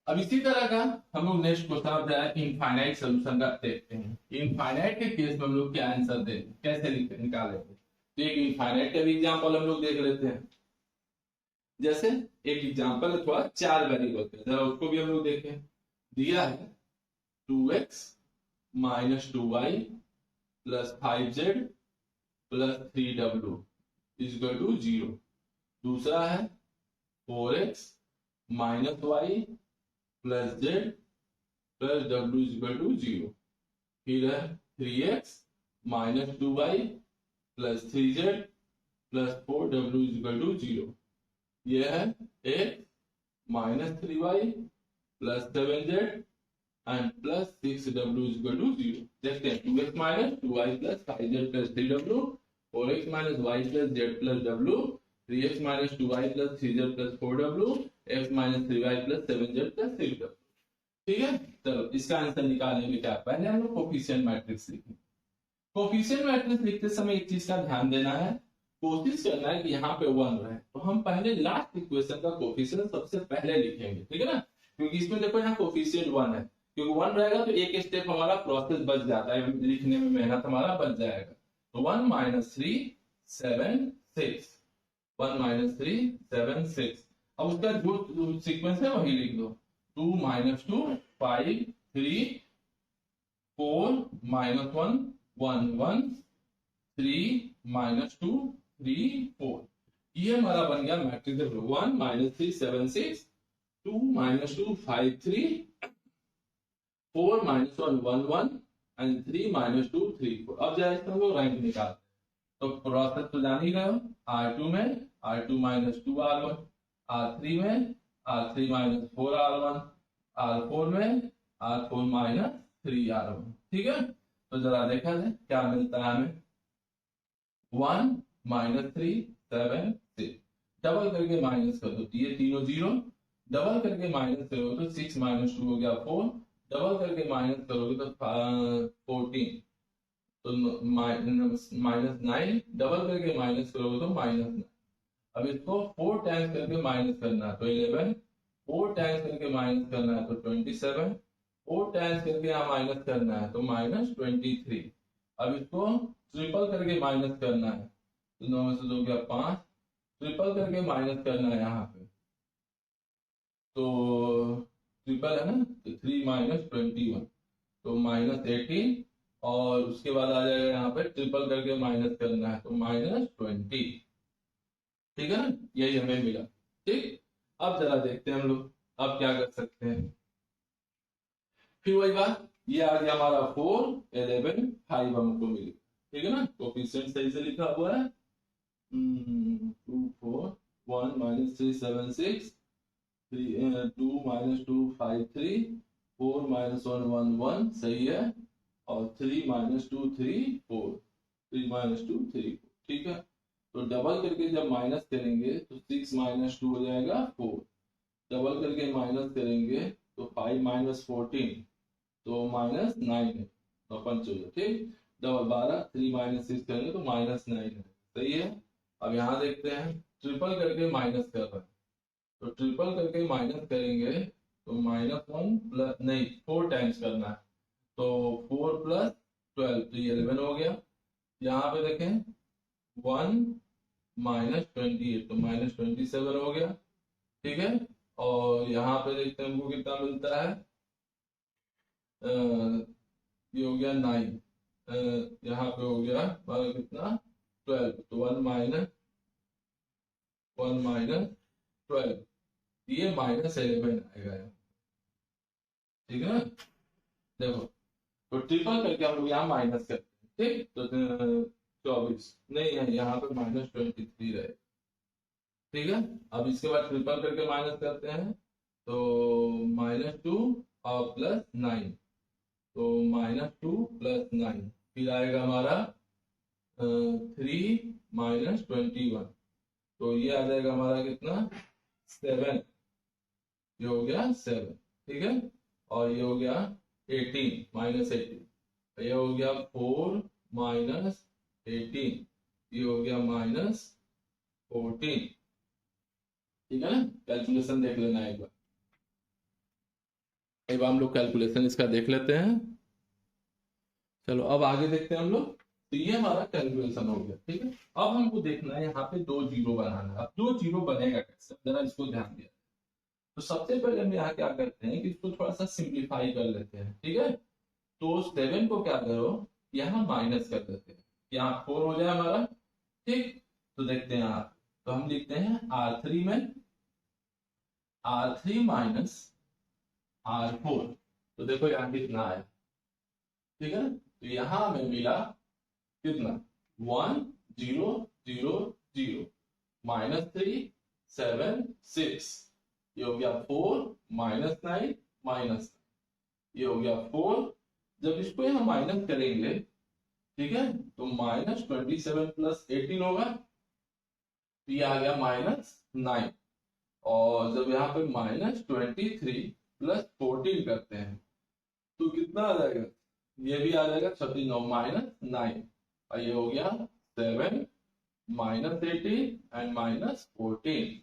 अब इसी तरह का हम लोग नेक्स्ट क्वेश्चन इनफाइनाइट सोल्यूशन का देखते हैं। इनफाइनाइट के केस में हम लोग क्या आंसर देंगे, कैसे निकालेंगे। तो एक इनफाइनाइट का भी एग्जांपल हम लोग देख लेते हैं। जैसे एक एग्जांपल है थोड़ा 4 वेरिएबल का, जरा उसको भी हम लोग देखें। दिया है 2x - 2y plus 5z plus 3w is equal to 0। दूसरा है 4x minus y plus z plus w is equal to 0। फिर है 3x minus 2y plus 3z plus 4w is equal to 0। यह है x minus 3y plus 7z and plus 6w is equal to 0। देखते हैं 2x minus 2y plus 5z plus 3w, 4x minus y plus z plus w, 3x minus 2y plus 3z plus 4w, x minus 3y plus 7z plus 6w। ठीक है, चलो इसका answer निकालेंगे क्या, पहले हम लोग कोफिशिएंट मैट्रिक्स लिखेंगे। कोफिशिएंट मैट्रिक्स लिखते समय एक चीज का ध्यान देना है, कोशिश करना है कि यहाँ पे 1 रहे, तो हम पहले लास्ट इक्वेशन का कोफिशिएंट सबसे पहले लिखेंगे, ठीक है ना, क्योंकि इसमें देखो यहाँ कोफिशिएंट 1 है, क्योंकि 1 रहेगा तो एक स्टेप हमारा प्रोसेस बच जाता है, लिखने में मेहनत हमारा बच जाएगा। तो 1 माइनस 3 7 6, 1 माइनस 3 7 6। अब उसका जो सीक्वेंस है वही लिख दो, 2 माइनस 2 5 3 4 माइनस 1 1 1 3 माइनस 2 3 4। ये हमारा बन गया matrix 1 minus 3 7 6, 2 minus 2 5 3, 4 minus 1 1 1 and 3 minus 2 3 4। अब जाए हम लोग रैंक निकालते हैं, तो प्रोसेस तो जान ही गए, R2 में R2 माइनस 2 R1, R3 में R3 माइनस 4 R1, R4 में R4 माइनस 3 R1। ठीक है, तो जरा देखा जाए क्या मिलता है हमें, 1 माइनस 3 7 6, डबल करके माइनस कर दो, ये तीनों 0, डबल करके माइनस करोगे तो 6 माइनस 2 हो गया 4, डबल करके माइनस करोगे तो 14, तो माइनस 9, डबल करके माइनस करोगे तो माइनस 9। अब इसको 4 टाइम्स करके माइनस करना है तो 11, 4 टाइम्स करके माइनस करना है तो 27, 4 टाइम्स करके यहाँ माइनस करना है तो माइनस 23। अब इसको ट्रिपल करके माइनस करना है तो 9 में से 2 गया 5, ट्रिपल करके माइनस करना है यहाँ पे, तो ट्रिपल है ना, तो 3 माइनस 21 तो माइनस 18, और उसके बाद आ जाएगा यहाँ पे ट्रिपल करके माइनस करना है तो माइनस 20। ठीक है ना, यही हमें मिला। ठीक, अब जरा देखते हैं हम लोग अब क्या कर सकते हैं। फिर वही बात, ये आ गया हमारा 4 11 5 हमको मिली, ठीक है ना, कोफिशिएंट सही से लिखा हुआ है, 2 4 1 माइनस 3 7 6, 2 माइनस 2 5 3, 4 माइनस 1 1 1 सही है, और 3 माइनस 2 3 4, 3 माइनस 2 3 4। ठीक है, तो डबल करके जब माइनस करेंगे तो 6 माइनस 2 हो जाएगा 4, डबल करके माइनस करेंगे तो 5 माइनस 14 तो माइनस 9 है, तो पंच हो जाए। ठीक, डबल 12, 3 माइनस 6 करेंगे तो माइनस 9 है, सही है। अब यहाँ देखते हैं ट्रिपल करके माइनस कर रहे हैं, तो ट्रिपल करके माइनस करेंगे तो माइनस 1 प्लस नहीं 4 टाइम्स करना है, तो 4 प्लस 12 तो 11 हो गया। यहाँ पे देखें 1 माइनस 28 तो माइनस 27 हो गया। ठीक है, और यहाँ पे देखते हैं हमको कितना मिलता है, ये हो गया 9, यहाँ पे हो गया हमारा कितना 12, तो 1 माइनस 12, ये माइनस 11 आएगा यहाँ। ठीक है ना, देखो तो ट्रिपल करके हम लोग यहाँ माइनस करते हैं। ठीक, तो 24 नहीं है, यहाँ पे माइनस 23 रहे। ठीक है, अब इसके बाद ट्रिपल करके माइनस करते हैं तो माइनस 2 और प्लस 9, तो माइनस 2 प्लस 9, फिर आएगा हमारा 3 माइनस 21, तो ये आ जाएगा हमारा कितना 7, ये हो गया 7। ठीक है, और ये हो गया 18 माइनस 18, ये हो गया 4 माइनस 18, ये हो गया माइनस 14। ठीक है ना, कैलकुलेशन देख लेना एक बार, हम लोग कैलकुलेशन इसका देख लेते हैं। चलो अब आगे देखते हैं हम लोग, तो ये हमारा कैलकुलेशन हो गया। ठीक है, अब हमको देखना है यहाँ पे 2 जीरो बनाना है। अब 2 जीरो बनेगा कैसे, जरा इसको ध्यान दिया। तो सबसे पहले हम यहाँ क्या करते हैं कि इसको थोड़ा सा सिंप्लीफाई कर लेते हैं। ठीक है, तो 7 को क्या करो यहाँ माइनस कर देते हैं, यहाँ 4 हो जाए हमारा। ठीक, तो देखते हैं आप, तो हम लिखते हैं R3 में R3 माइनस R4। तो देखो यहाँ कितना है, ठीक है ना। तो यहाँ हमें मिला कितना, 1 0 0 0 -3 7 6, ये हो गया 4 -9 माइनस, ये हो गया 4। जब इसको यहाँ माइनस करेंगे, ठीक है, तो -27 + 18 होगा, तो ये आ गया -9। और जब यहाँ पे -23 + 14 करते हैं तो कितना आ जाएगा, ये भी आ जाएगा 39 -9, और ये हो गया 7 -18 एंड -14,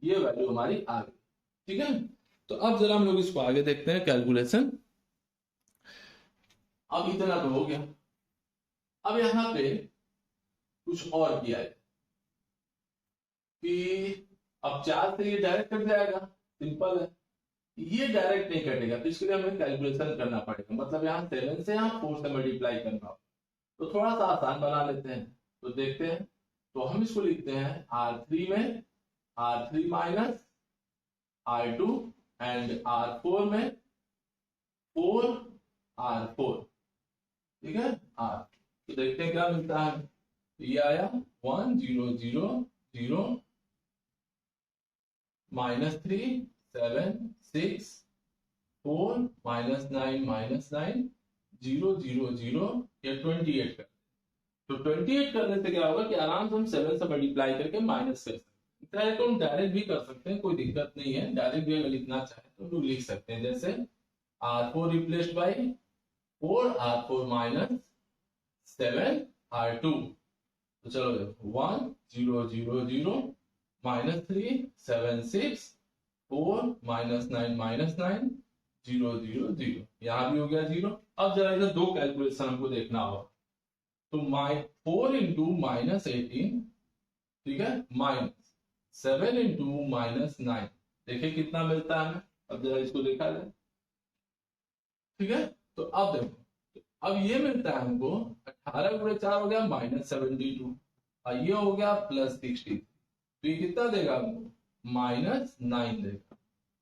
ये वैल्यू हमारी आ गई। ठीक है, तो अब जरा हम लोग इसको आगे देखते हैं कैलकुलेशन। अब इतना तो हो गया, अब यहाँ पे कुछ और किया है कि अब 4 से ये डायरेक्ट कट जाएगा, सिंपल है। ये डायरेक्ट नहीं कटेगा, तो इसके लिए हमें कैलकुलेशन करना पड़ेगा, मतलब यहाँ 7 से यहाँ 4 से मल्टीप्लाई करना हो, तो थोड़ा सा आसान बना लेते हैं। तो देखते हैं, तो हम इसको लिखते हैं R3 में R3 minus R2 and R4 में 4 R4, ठीक है R। तो देखते हैं क्या मिलता है, तो ये आया 1 0 0 0 -3 7 6 4 -9 -9 0 0 0, या 28 कर। तो 28 करने से क्या होगा कि आराम से हम 7 से मल्टीप्लाई करके माइनस कर सकते हैं। चाहे तो हम डायरेक्ट भी कर सकते हैं, कोई दिक्कत नहीं है, डायरेक्ट भी अगर लिखना चाहे तो हम लोग लिख सकते हैं, जैसे R4 replaced by 4 R4 minus 7 R2। तो चलो देखो 1 0 0 0 -3 7 6 4 -9 -9 0 0 0, यहाँ भी हो गया 0। अब जरा इधर दो कैलकुलेशन हमको देखना होगा, तो 4 इंटू -18, ठीक है, माइनस 7 इंटू -9, देखिए कितना मिलता है। अब जरा इसको देखा जाए, ठीक है, तो अब देखो, तो अब ये मिलता है हमको 18 × 4 हो गया -72, और ये हो गया +60, तो ये कितना देगा हमको, -9 देगा।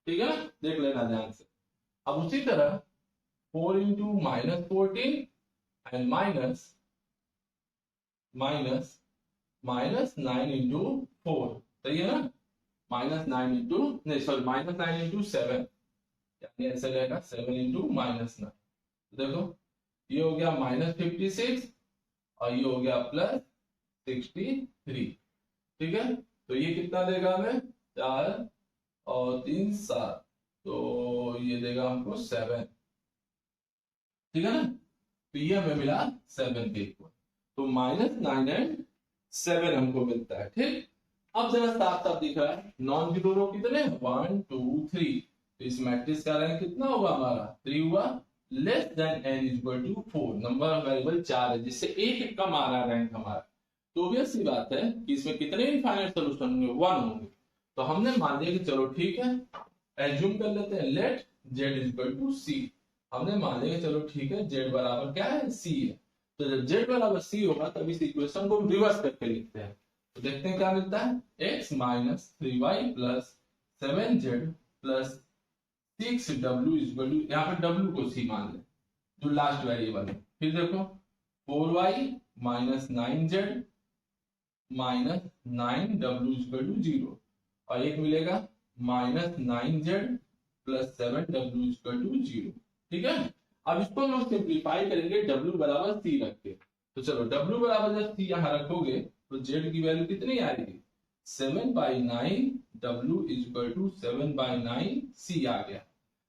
ठीक है ना, देख लेना ध्यान से। अब उसी तरह 4 इंटू -14 एंड -9 इंटू 4, सही है ना, -9 इंटू नहीं सॉरी -9 इंटू 7, यानी ऐसे रहेगा 7 इंटू -9। देखो ये हो गया -56 और ये हो गया +63, ठीक है। तो ये कितना देगा हमें, 4 और 3 7, तो ये देगा हमको 7, ठीक है ना। तो ये हमें मिला 7 के इक्वल, तो -9 एंड 7 हमको मिलता है। ठीक, अब जरा साफ साफ दिख रहा है, नॉन जीरो रो कितने, 1 2 3, तो इस मैट्रिक्स का रैंक कितना होगा हमारा, 3 हुआ, less than n equal to 4, number of variable 4 है, जिससे एक कम आ रहा है रैंक हमारा। तो ऑब्वियस सी बात है कि इसमें कितने इनफाइनाइट सॉल्यूशन होंगे, 1 होंगे। तो हमने मान लिया कि चलो ठीक है, एज्यूम कर लेते हैं, let z equal to c। हमने मान लिया कि चलो ठीक है, z बराबर क्या है, c है। तो जब z बराबर c होगा तब इस इक्वेशन को रिवर्स करके लिखते हैं। तो देखते हैं क्या मिलता है, x minus 3y plus 7z plus 6w equal to, यहाँ पे w को c मान ले जो लास्ट वेरिएबल है। फिर देखो 4y minus 9z minus 9w equal to 0, और एक मिलेगा -9z plus 7w equal to 0, ठीक है। अब इसको हम लोग सिंप्लीफाई करेंगे w बराबर c रख के। तो चलो w बराबर जब c यहाँ रखोगे तो z की वैल्यू कितनी आएगी, 7/9 w इक्वल टू 7/9 c आ गया।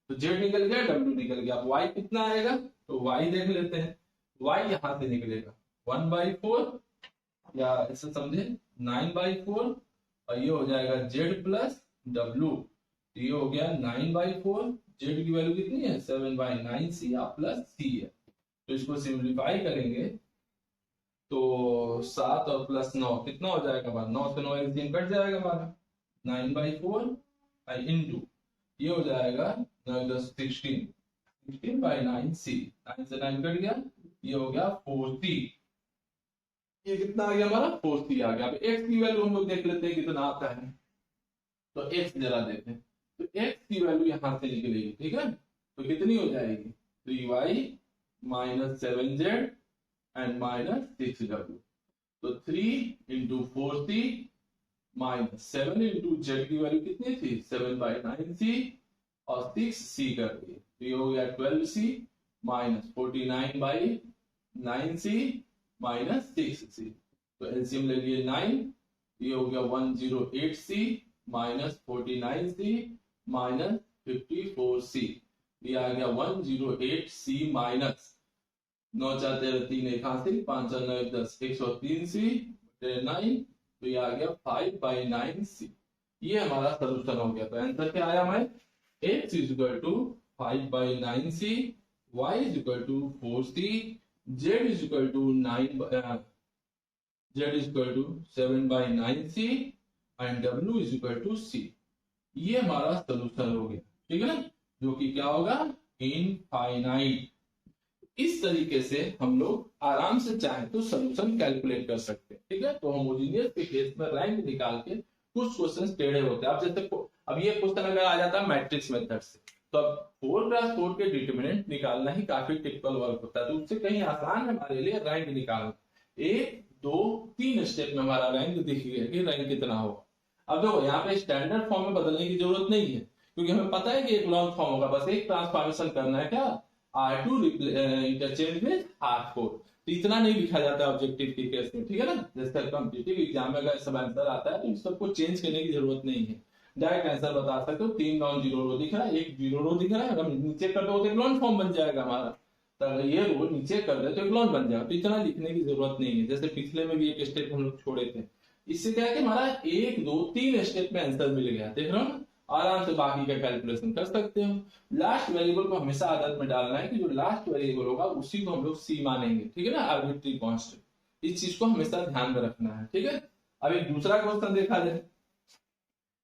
तो z निकल गया, w निकल गया। अब y कितना आएगा, तो y देख लेते हैं, y यहां से निकलेगा 1/4, या ऐसे समझे 9/4, और ये हो जाएगा z प्लस w, ये हो गया 9/4, z की वैल्यू कितनी है 7/9 c प्लस c है। तो इसको सिंप्लीफाई करेंगे तो 7 और प्लस 9 कितना हो जाएगा हमारा, 9 से 9 एलसीएम कट जाएगा हमारा, 9/4 इंटू ये हो जाएगा 16/9 c, 9 से 9 कट गया, ये हो गया 4c। ये कितना आ गया हमारा 4c आ गया। अब x की वैल्यू हम लोग देख लेते हैं कितना आता है। तो x जरा देखें, तो x की वैल्यू यहां से निकलेगी, ठीक है। तो कितनी हो जाएगी 3y minus 7z and minus 6w। तो 3 into 4c minus 7 into z की वैल्यू कितनी थी 7/9c और 6c कर दी, तो ये हो गया 12c minus 49/9c minus 6c। तो एलसीएम ले लिए 9, ये हो गया 108c minus 49c minus 54c। ये आ गया 108c माइनस 9 4 13 3 81 5 4 9 10 103c 9, तो ये आ गया 5/9c। ये हमारा सोल्यूशन हो गया। तो आंसर क्या आया हमारे x is equal to 5/9c, y is equal to 4c, z is equal to 7/9c and w is equal to c। ये हमारा सोल्यूशन हो गया, ठीक है ना, जो कि क्या होगा इनफाइनाइट। इस तरीके से हम लोग आराम से चाहे तो सोल्यूशन कैलकुलेट कर सकते हैं, ठीक है। तो होमोजेनियस के केस में रैंक निकाल के कुछ क्वेश्चन टेढ़े होते हैं। अब जैसे अब ये क्वेश्चन अगर आ जाता है मैट्रिक्स मेथड से, तो अब 4x4 के डिटरमिनेंट निकालना ही काफी टिपिकल वर्क होता है, तो उससे कहीं आसान है हमारे लिए रैंक निकालना। 1 2 3 स्टेप में हमारा रैंक दिख गया कि रैंक कितना होगा। अब देखो यहाँ पे स्टैंडर्ड फॉर्म में बदलने की जरूरत नहीं है, क्योंकि हमें पता है कि एक लॉन्ग फॉर्म होगा, बस एक ट्रांसफॉर्मेशन करना है, क्या R2 इंटरचेंज विद R4। तो इतना नहीं लिखा जाता है ऑब्जेक्टिव के केस में, ठीक है ना। जैसे कॉम्पिटिटिव एग्जाम में अगर सब आंसर आता है तो इस सबको चेंज करने की जरूरत नहीं है, डायरेक्ट आंसर बता सकते हो। 3 नॉन जीरो रो दिख रहा है, एक जीरो रो दिख रहा है, अगर नीचे कर दो तो एक लॉन्ग फॉर्म बन जाएगा हमारा। तो अगर ये रो नीचे कर दे तो एक लॉन्ग बन जाएगा। तो इतना लिखने की जरूरत नहीं है। जैसे पिछले में भी एक स्टेप हम लोग छोड़े थे, इससे क्या है कि हमारा 1 2 3 स्टेप में आंसर मिल गया, देख रहे हो ना। आराम से बाकी का कैलकुलेशन कर सकते हो। लास्ट वेरिएबल को हमेशा आदत में डालना है कि जो लास्ट वेरिएबल होगा उसी को हम लोग सी मानेंगे, ठीक है ना, आर्बिट्री कांस्टेंट। इस चीज को हमेशा ध्यान में रखना है, ठीक है। अब एक दूसरा क्वेश्चन देखा जाए,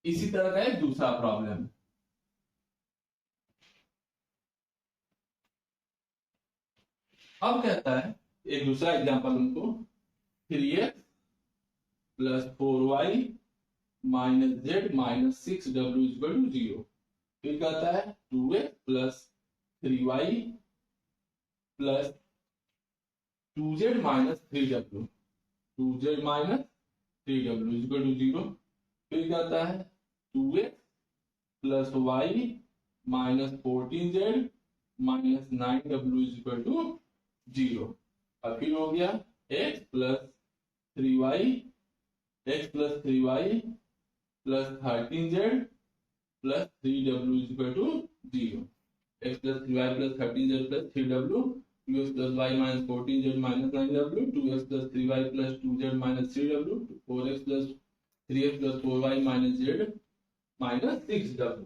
इसी तरह का एक दूसरा प्रॉब्लम। अब कहता है एक दूसरा एग्जांपल उनको 3x plus 4y minus z minus 6w equal to 0। फिर कहता है 2x plus 3y plus 2z minus 3w, 2z minus 3w equal to 0। फिर कहता है 2x plus y minus 14z minus 9w equal to 0। और फिर हो गया x plus 3y plus 13z plus 3w equal to 0। x plus 3y plus 13z plus 3w, 2x plus y minus 14z minus 9w, 2x plus 3y plus 2z minus 3w, 4x plus 3x plus 4y minus z minus 6w।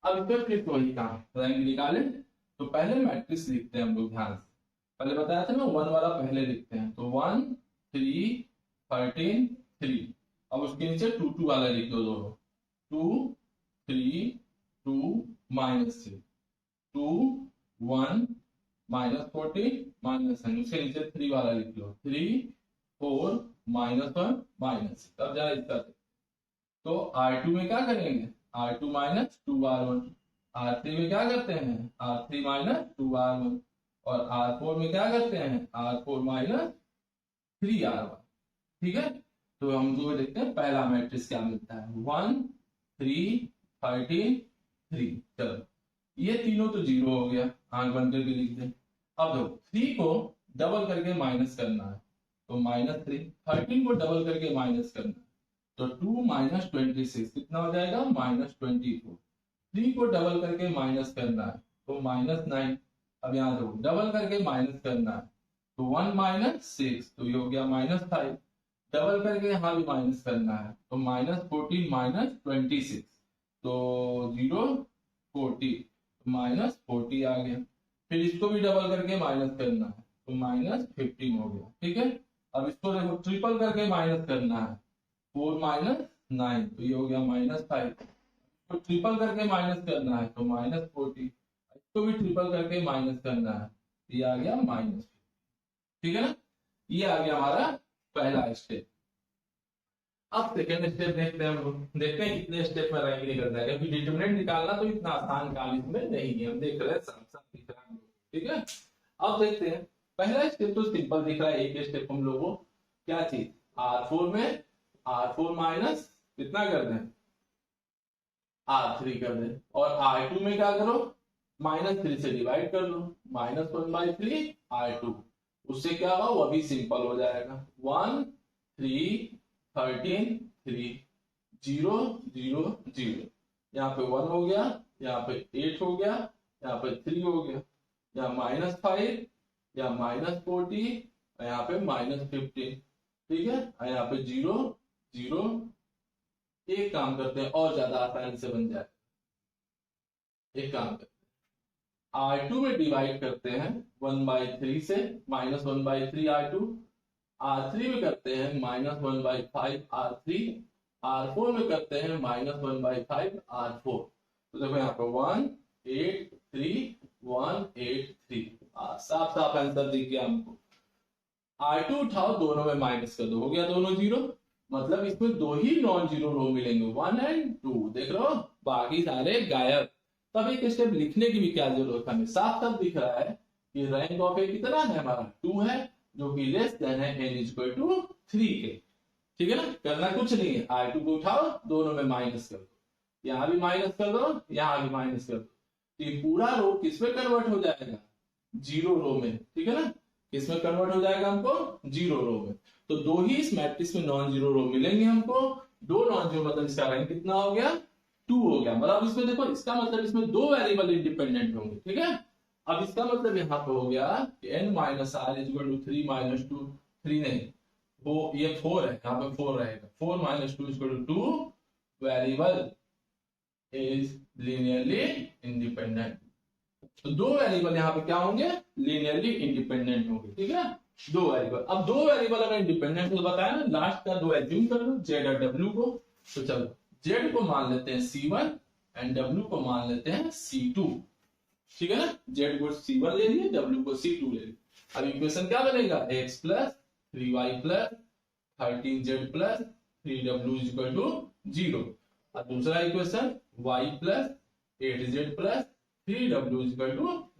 अब इस पर फिर वही काम rank निकाले। तो पहले matrix लिखते हैं हम लोग ध्यान से, पहले बताया था ना 1 वाला पहले लिखते हैं। तो 1 3 13 3। अब उसके नीचे 2 2 वाला लिख दो दोनों, 2 3 2 माइनस 3, 2 1 माइनस 14 माइनस 9, उसके नीचे 3 वाला लिख लो, 3 4 माइनस 1 माइनस। अब जरा इसका तो R2 में क्या करेंगे R2 माइनस 2R1, R3 में क्या करते हैं R3 माइनस 2R1, और R4 में क्या करते हैं R4 माइनस 3R1, ठीक है। तो हम जो देखते हैं पहला मैट्रिक्स क्या मिलता है 1 3 13 3। चलो ये तीनों तो जीरो हो गया, आंख बंद करके लिख दें। अब देखो 3 को डबल करके माइनस करना है, तो माइनस 3, 13 को डबल करके माइनस करना है, तो 2 माइनस 26 कितना हो जाएगा माइनस 24। 3 को डबल करके माइनस करना है तो माइनस 9। अब यहाँ देखो डबल करके माइनस करना है तो 1 माइनस 6, तो ये हो गया माइनस 5। डबल करके यहाँ भी माइनस करना है तो माइनस 14 माइनस 26, तो 0 40, माइनस 40 आ गया। फिर इसको भी डबल करके माइनस करना है तो माइनस 15 हो गया, ठीक है। अब इसको देखो ट्रिपल करके माइनस करना है 4 माइनस 9, तो ये हो गया माइनस 5। तो ट्रिपल करके माइनस करना है तो माइनस 40, इसको भी ट्रिपल करके माइनस करना है ये आ गया -50, ठीक है ना। ये आ गया हमारा पहला स्टेप। अब सेकेंड स्टेप देखते हैं हम लोग, देखते हैं कितने स्टेप में रैंक निकलता है, क्योंकि डिटरमिनेंट निकालना तो इतना आसान काम इसमें नहीं है, हम देख रहे हैं साफ साफ दिख रहा है, ठीक है। अब देखते हैं, पहला स्टेप तो सिंपल दिख रहा है, एक स्टेप हम लोगों को क्या चीज R4 में R4 माइनस कितना कर दें R3 कर दें, और R2 में क्या करो -3 से डिवाइड कर लो, -1/3 R2, उससे क्या होगा वो भी सिंपल हो जाएगा, 1 3 13 3 0 0 0, यहाँ पे 1 हो गया, यहाँ पे 8 हो गया, यहाँ पे 3 हो गया, यहाँ -5 या -40, यहाँ पे -15, ठीक है, यहाँ पे 0 0। एक काम करते हैं और ज्यादा आसानी से बन जाए, एक काम करते हैं R2 में डिवाइड करते हैं 1/3 से, -1/3 R2, R3 में करते हैं -1/5 R3, R4 में करते हैं -1/5 R4। तो देखो यहाँ पे 1 8 3 1 8 3, साफ साफ आंसर दिख गया हमको। R2 उठाओ, दोनों में माइनस कर दो, हो गया दोनों जीरो, मतलब इसमें दो ही नॉन जीरो रो मिलेंगे, 1 और 2, देख रहे हो, बाकी सारे गायब। तब एक स्टेप लिखने की भी क्या जरूरत है, हमें साफ साफ दिख रहा है कि रैंक ऑफ ए कितना है हमारा 2 है, जो कि लेस देन है n इक्वल टू 3 के, ठीक है ना। करना कुछ नहीं है, R2 को उठाओ, दोनों में माइनस कर दो, यहाँ भी माइनस कर दो, यहाँ भी माइनस कर दो, तो ये पूरा रो किसमें कन्वर्ट हो जाएगा, जीरो रो में, ठीक है ना। किसमें कन्वर्ट हो जाएगा हमको, जीरो रो में। तो दो ही इस मैट्रिक्स में नॉन जीरो रो मिलेंगे हमको, दो नॉन जीरो, मतलब इसका रैंक कितना हो गया 2 हो गया। मतलब इसमें देखो, इसका मतलब इसमें दो वेरिएबल इंडिपेंडेंट होंगे, ठीक है। अब इसका मतलब यहाँ पे हो गया कि n minus r equal to 3 - 2, 3 नहीं, वो ये 4 है, यहाँ पे 4 रहेगा, 4 - 2 equal to 2 variable is linearly independent. तो दो वेरिएबल यहाँ पे क्या होंगे, लीनियरली इंडिपेंडेंट होंगे, ठीक है, दो वेरिएबल। अब दो वेरिएबल अगर इंडिपेंडेंट हो, बताया ना, लास्ट का दो एज्यूम कर लो, जेड और डब्ल्यू को। तो चलो जेड को मान लेते हैं C1 एंड डब्ल्यू को मान लेते हैं C2, ठीक है ना। जेड को C1 ले लिए, डब्ल्यू को C2 ले लिए। अब इक्वेशन क्या बनेगा, x + 3y + 13z + 3w = 0। और दूसरा इक्वेशन y + 8z + 3w =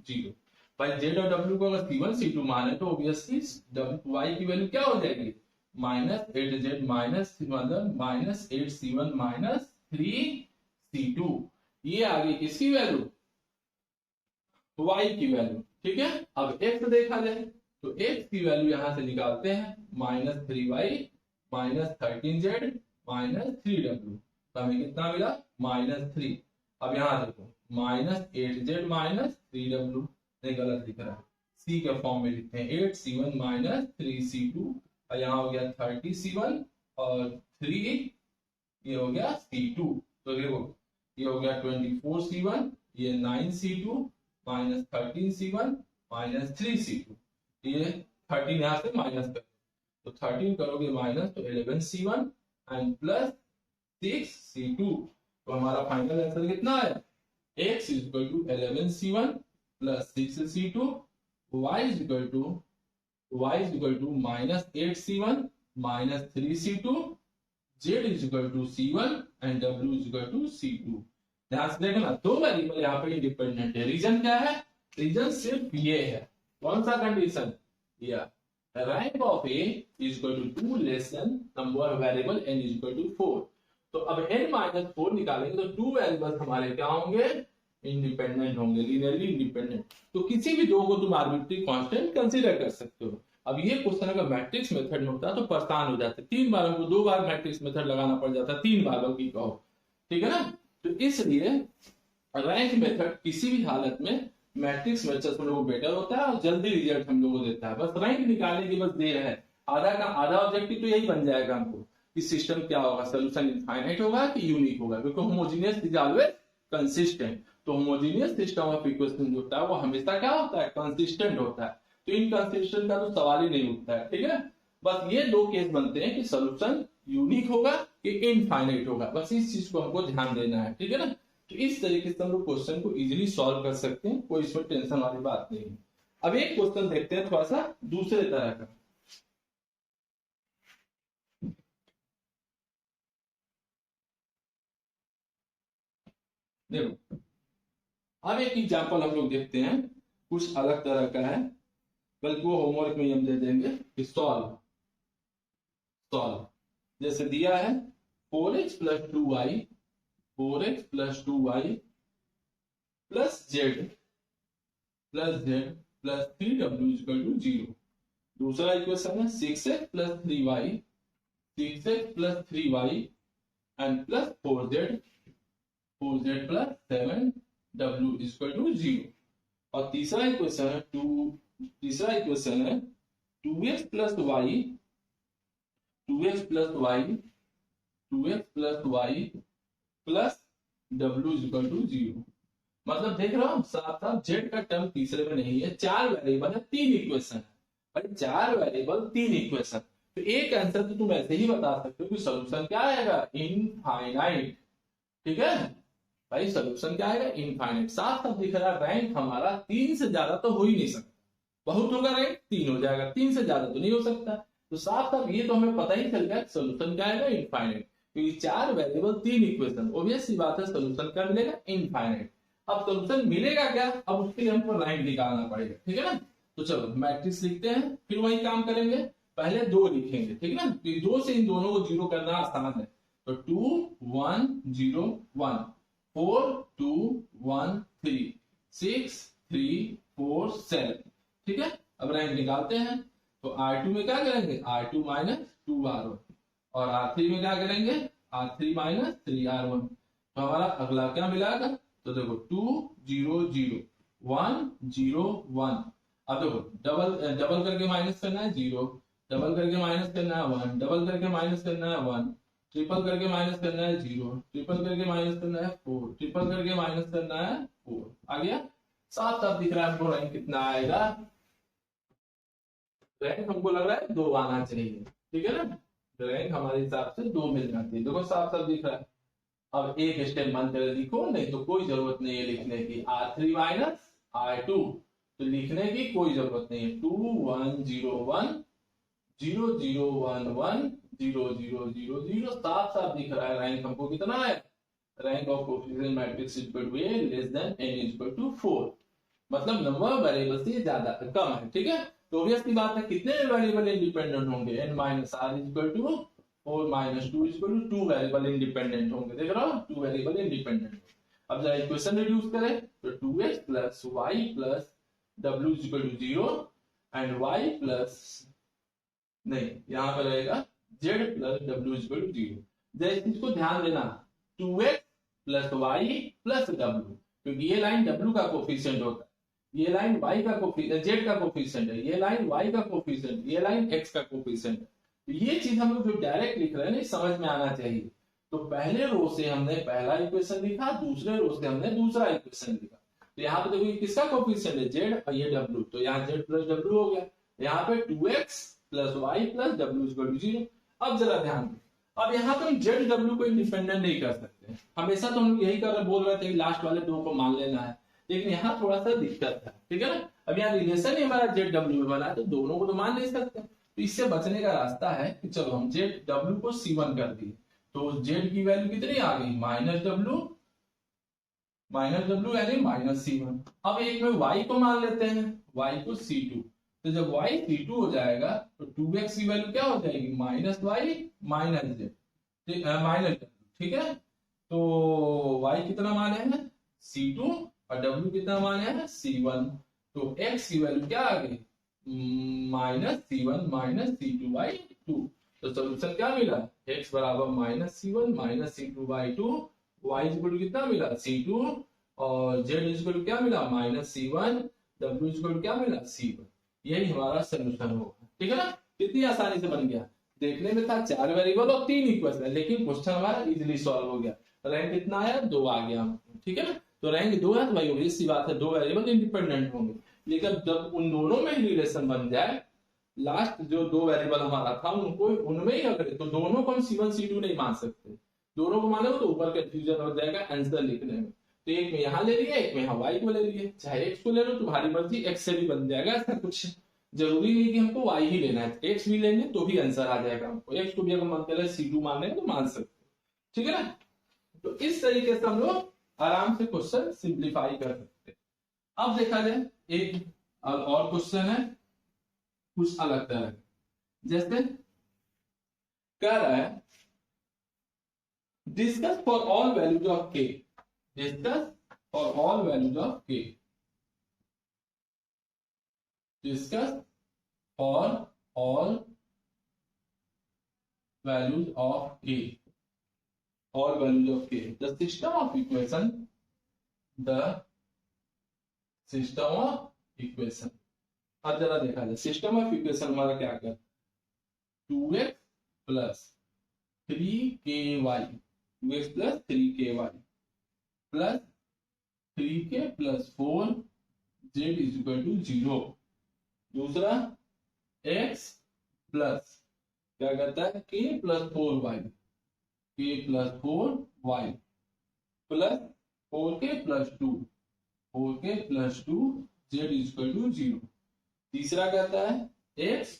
0। भाई जेड और डब्ल्यू को अगर C1 C2 माने तो ऑब्वियसली y की वैल्यू क्या हो जाएगी, -8z मतलब -8c1 - 3c2, ये आ गई किसकी वैल्यू, y की वैल्यू, ठीक है। अब x देखा जाए तो x की वैल्यू यहां से निकालते हैं, -3y - 13z - 3w, तो हमें कितना मिला -3। अब यहां देखो -8z - 3w, नहीं गलत लिख रहा है, c के फॉर्म में लिखते हैं, 8c1 - 3c2, और यहाँ हो गया 30c1 और 3 ये हो गया c2, तो देखो ये हो गया 24c1, ये 9c2 - 13c1 - 3c2, ये 13 यहाँ से माइनस कर, तो 13 करोगे माइनस तो 11c1 एंड प्लस 6c2, तो हमारा फाइनल आंसर कितना है, x = 11c1 + 6c2, y = -8c1 - 3c2, z = c1 and w = c2। ध्यान से देखना, दो वेरिएबल यहाँ पे इंडिपेंडेंट है। रीजन क्या है, रीजन सिर्फ ये है, कौन सा condition, rank of A = 2 less then number of variable n = 4। तो अब n - 4 निकालेंगे तो टू वेरिएबल्स हमारे क्या होंगे, इंडिपेंडेंट होंगे, लीनियरली इंडिपेंडेंट। तो किसी भी दो को तुम आर्बिट्री कांस्टेंट कंसीडर कर सकते हो। अब ये क्वेश्चन अगर मैट्रिक्स मेथड में होता तो परेशान हो जाते, 3 बार हमको 2 बार मैट्रिक्स मेथड लगाना पड़ जाता, 3 बार की कहो, ठीक है ना। तो इसलिए रैंक मेथड किसी भी हालत में मैट्रिक्स मेथड से हम लोग बेटर होता है और जल्दी रिजल्ट हम लोग को देता है। बस रैंक निकालने की बस देर है, आधा ऑब्जेक्टिव तो यही बन जाएगा हमको कि सिस्टम क्या होगा, सोल्यूशन इनफाइनाइट होगा कि यूनिक होगा, क्योंकि होमोजेनियस इज ऑलवेज कंसिस्टेंट। तो होमोजेनियस सिस्टम ऑफ इक्वेशन जो होता है वो हमेशा क्या होता है, कंसिस्टेंट होता है। तो इनकंसिस्टेंट का तो सवाल ही नहीं उठता है, ठीक है। बस ये दो केस बनते हैं कि सोल्यूशन यूनिक होगा कि इनफाइनाइट होगा, बस इस चीज को हमको ध्यान देना है, ठीक है ना। तो इस तरीके से हम लोग क्वेश्चन को इजीली सॉल्व कर सकते हैं, कोई इसमें टेंशन वाली बात नहीं है। अब एक क्वेश्चन देखते हैं थोड़ा सा दूसरे तरह का। देखो अब एक एग्जांपल हम लोग देखते हैं, कुछ अलग तरह का है, बल्कि वो होमवर्क में हम दे देंगे कि सॉल्व। जैसे दिया है 4x plus 2y, 4x plus 2y plus z plus 3w equal to 0। दूसरा इक्वेशन है 6x plus 3y, 6x plus 3y and plus 4z plus 7w equal to 0। और तीसरा इक्वेशन है 2x plus y, 2x plus y plus w equal to 0। मतलब देख रहा हूं साथ साथ जेड का टर्म तीसरे में नहीं है, 4 वेरिएबल है, 3 इक्वेशन है भाई, 4 वेरिएबल 3 इक्वेशन। तो एक आंसर तो तुम ऐसे ही बता सकते हो कि सोल्यूशन क्या आएगा, इनफाइनाइट। ठीक है भाई, सोल्यूशन क्या आएगा, इनफाइनाइट। साथ साथ दिख रहा है रैंक हमारा 3 से ज्यादा तो हो ही नहीं सकता, बहुत होगा रैंक 3 हो जाएगा, 3 से ज्यादा तो नहीं हो सकता। तो साथ साथ ये तो हमें पता ही चल गया सोल्यूशन क्या आएगा, इनफाइनाइट, क्योंकि 4 वेरिएबल 3 इक्वेशन, ऑब्वियस सी बात है सोल्यूशन क्या मिलेगा, इनफाइनाइट। अब सोल्यूशन मिलेगा क्या, अब उसके लिए हमको रैंक निकालना पड़ेगा। ठीक है ना, तो चलो मैट्रिक्स लिखते हैं, फिर वही काम करेंगे। पहले 2 लिखेंगे, ठीक है ना, 2 से इन दोनों को 0 करना आसान है। तो 2 1 0 1, 4 2 1 3, 6 3 4 7। ठीक है, अब रैंक निकालते हैं। तो R2 में क्या करेंगे, R2 माइनस 2R1, और R3 में क्या करेंगे, R3 माइनस 3R1। तो हमारा अगला क्या मिलेगा, तो देखो 2 0 0 1 0 1। अब देखो डबल करके माइनस करना है 0, डबल करके माइनस करना है 1, डबल करके माइनस करना है 1, ट्रिपल करके माइनस करना है 0, ट्रिपल करके माइनस करना है 4, ट्रिपल करके माइनस करना है 4। आ गया, साफ साफ दिख रहा है हमको रैंक कितना आएगा, रैंक हमको लग रहा है 2 आना चाहिए। ठीक है ना, रैंक हमारे हिसाब से 2 मिलना चाहिए। देखो साफ साफ दिख रहा है। अब एक स्टेप मान कर लिखो, नहीं तो कोई जरूरत नहीं है लिखने की, R3 माइनस R2, तो लिखने की कोई जरूरत नहीं है। 2 1 0 1 0 0 1 1 0 0 0 0। साफ साफ दिख रहा है रैंक हमको कितना है, rank of coefficient matrix equal to a less than n equal to 4। मतलब नंबर ऑफ वेरिएबल से ज्यादा कम है। ठीक है, तो ऑब्वियस की बात है कितने वेरिएबल इंडिपेंडेंट होंगे, n minus r equal to 4 minus 2 equal to 2 variable independent होंगे। देख रहा हो 2 वेरिएबल इंडिपेंडेंट। अब जरा इक्वेशन रिड्यूस करें, तो 2x plus y plus w equal to 0 and y plus, नहीं यहां पर रहेगा z plus w equal to 0। जैसे इसको ध्यान देना, 2x plus y plus w, क्योंकि ये लाइन w का कोफिशिएंट होता है, ये लाइन y का कोफिशिएंट, z का कोफिशिएंट है, ये लाइन y का कोफिशिएंट, ये लाइन x का कोफिशिएंट है। तो ये चीज हम लोग जो डायरेक्ट लिख रहे हैं ना, समझ में आना चाहिए। तो पहले रो से हमने पहला इक्वेशन लिखा, दूसरे रो से हमने दूसरा इक्वेशन लिखा। तो यहाँ पे देखो ये किसका कोफिशिएंट है, z, और ये w, तो यहाँ z प्लस w हो गया। यहाँ पे 2x plus y plus w equal to 0। अब जरा ध्यान दो, अब यहाँ पे हम जेड डब्ल्यू को इंडिपेंडेंट नहीं कर सकते। हमेशा तो हम लोग यही कर बोल रहे थे कि लास्ट वाले दो को मान लेना है, लेकिन यहाँ थोड़ा सा दिक्कत है। ठीक है ना, अब यहाँ रिलेशन ही हमारा जेड डब्ल्यू में बना है, तो दोनों को तो मान नहीं सकते। तो इससे बचने का रास्ता है कि चलो हम जेड डब्ल्यू को C1 कर दिए, तो जेड की वैल्यू कितनी आ गई, माइनस डब्ल्यू यानी माइनस C1। अब एक में y को मान लेते हैं, y को C2। तो जब y C2 हो जाएगा तो 2x की वैल्यू क्या हो जाएगी, minus y minus z minus. ठीक है, तो y कितना माने हैं C2 और w कितना माने हैं C1। तो x की वैल्यू क्या आ गई, minus C1 minus C2 by 2। तो सोल्यूशन क्या मिला, x बराबर minus C1 minus C2 by 2, y equal कितना मिला C2, और z इक्वल क्या मिला माइनस C1, w इक्वल क्या मिला C1। यही हमारा सोल्यूशन होगा। ठीक है ना, कितनी आसानी से बन गया। देखने में था 4 वेरिएबल और 3 इक्वेशन, लेकिन क्वेश्चन हमारा इजीली सॉल्व हो गया। रैंक कितना आया, 2 आ गया। ठीक है ना, तो रैंक 2 है तो भाई ऑब्वियस सी बात है 2 वेरिएबल इंडिपेंडेंट होंगे। लेकिन जब उन दोनों में रिलेशन बन जाए, लास्ट जो 2 वेरिएबल हमारा था उनको उनमें ही अगर, तो दोनों को हम C1 C2 नहीं मान सकते, दोनों को माने तो ऊपर कंफ्यूजन हो जाएगा आंसर लिखने में। तो एक में यहाँ ले लिए, एक में यहाँ y को ले लिए, चाहे x को ले लो तुम्हारी मर्जी, x से भी बन जाएगा, ऐसा कुछ जरूरी नहीं कि हमको y ही लेना है, x भी लेंगे तो भी आंसर आ जाएगा हमको। x को भी अगर मन करे C2 मानने तो मान सकते हो, ठीक है ना। तो इस तरीके से हम लोग आराम से क्वेश्चन सिंप्लीफाई कर सकते हैं। अब देखा जाए एक और क्वेश्चन है कुछ अलग तरह, जैसे कह रहा है discuss for all values of k, discuss for all values of k, discuss for all values of k, all values of k, the system of equation, the system of equation। अब जरा देखा जाए सिस्टम ऑफ इक्वेशन हमारा क्या कर 2x plus 3ky, 2x plus 3ky plus 3k plus 4z is equal to 0। दूसरा x plus क्या करता है k plus 4y, k plus 4y plus 4k plus 2, 4k plus 2 z is equal to 0। तीसरा कहता है x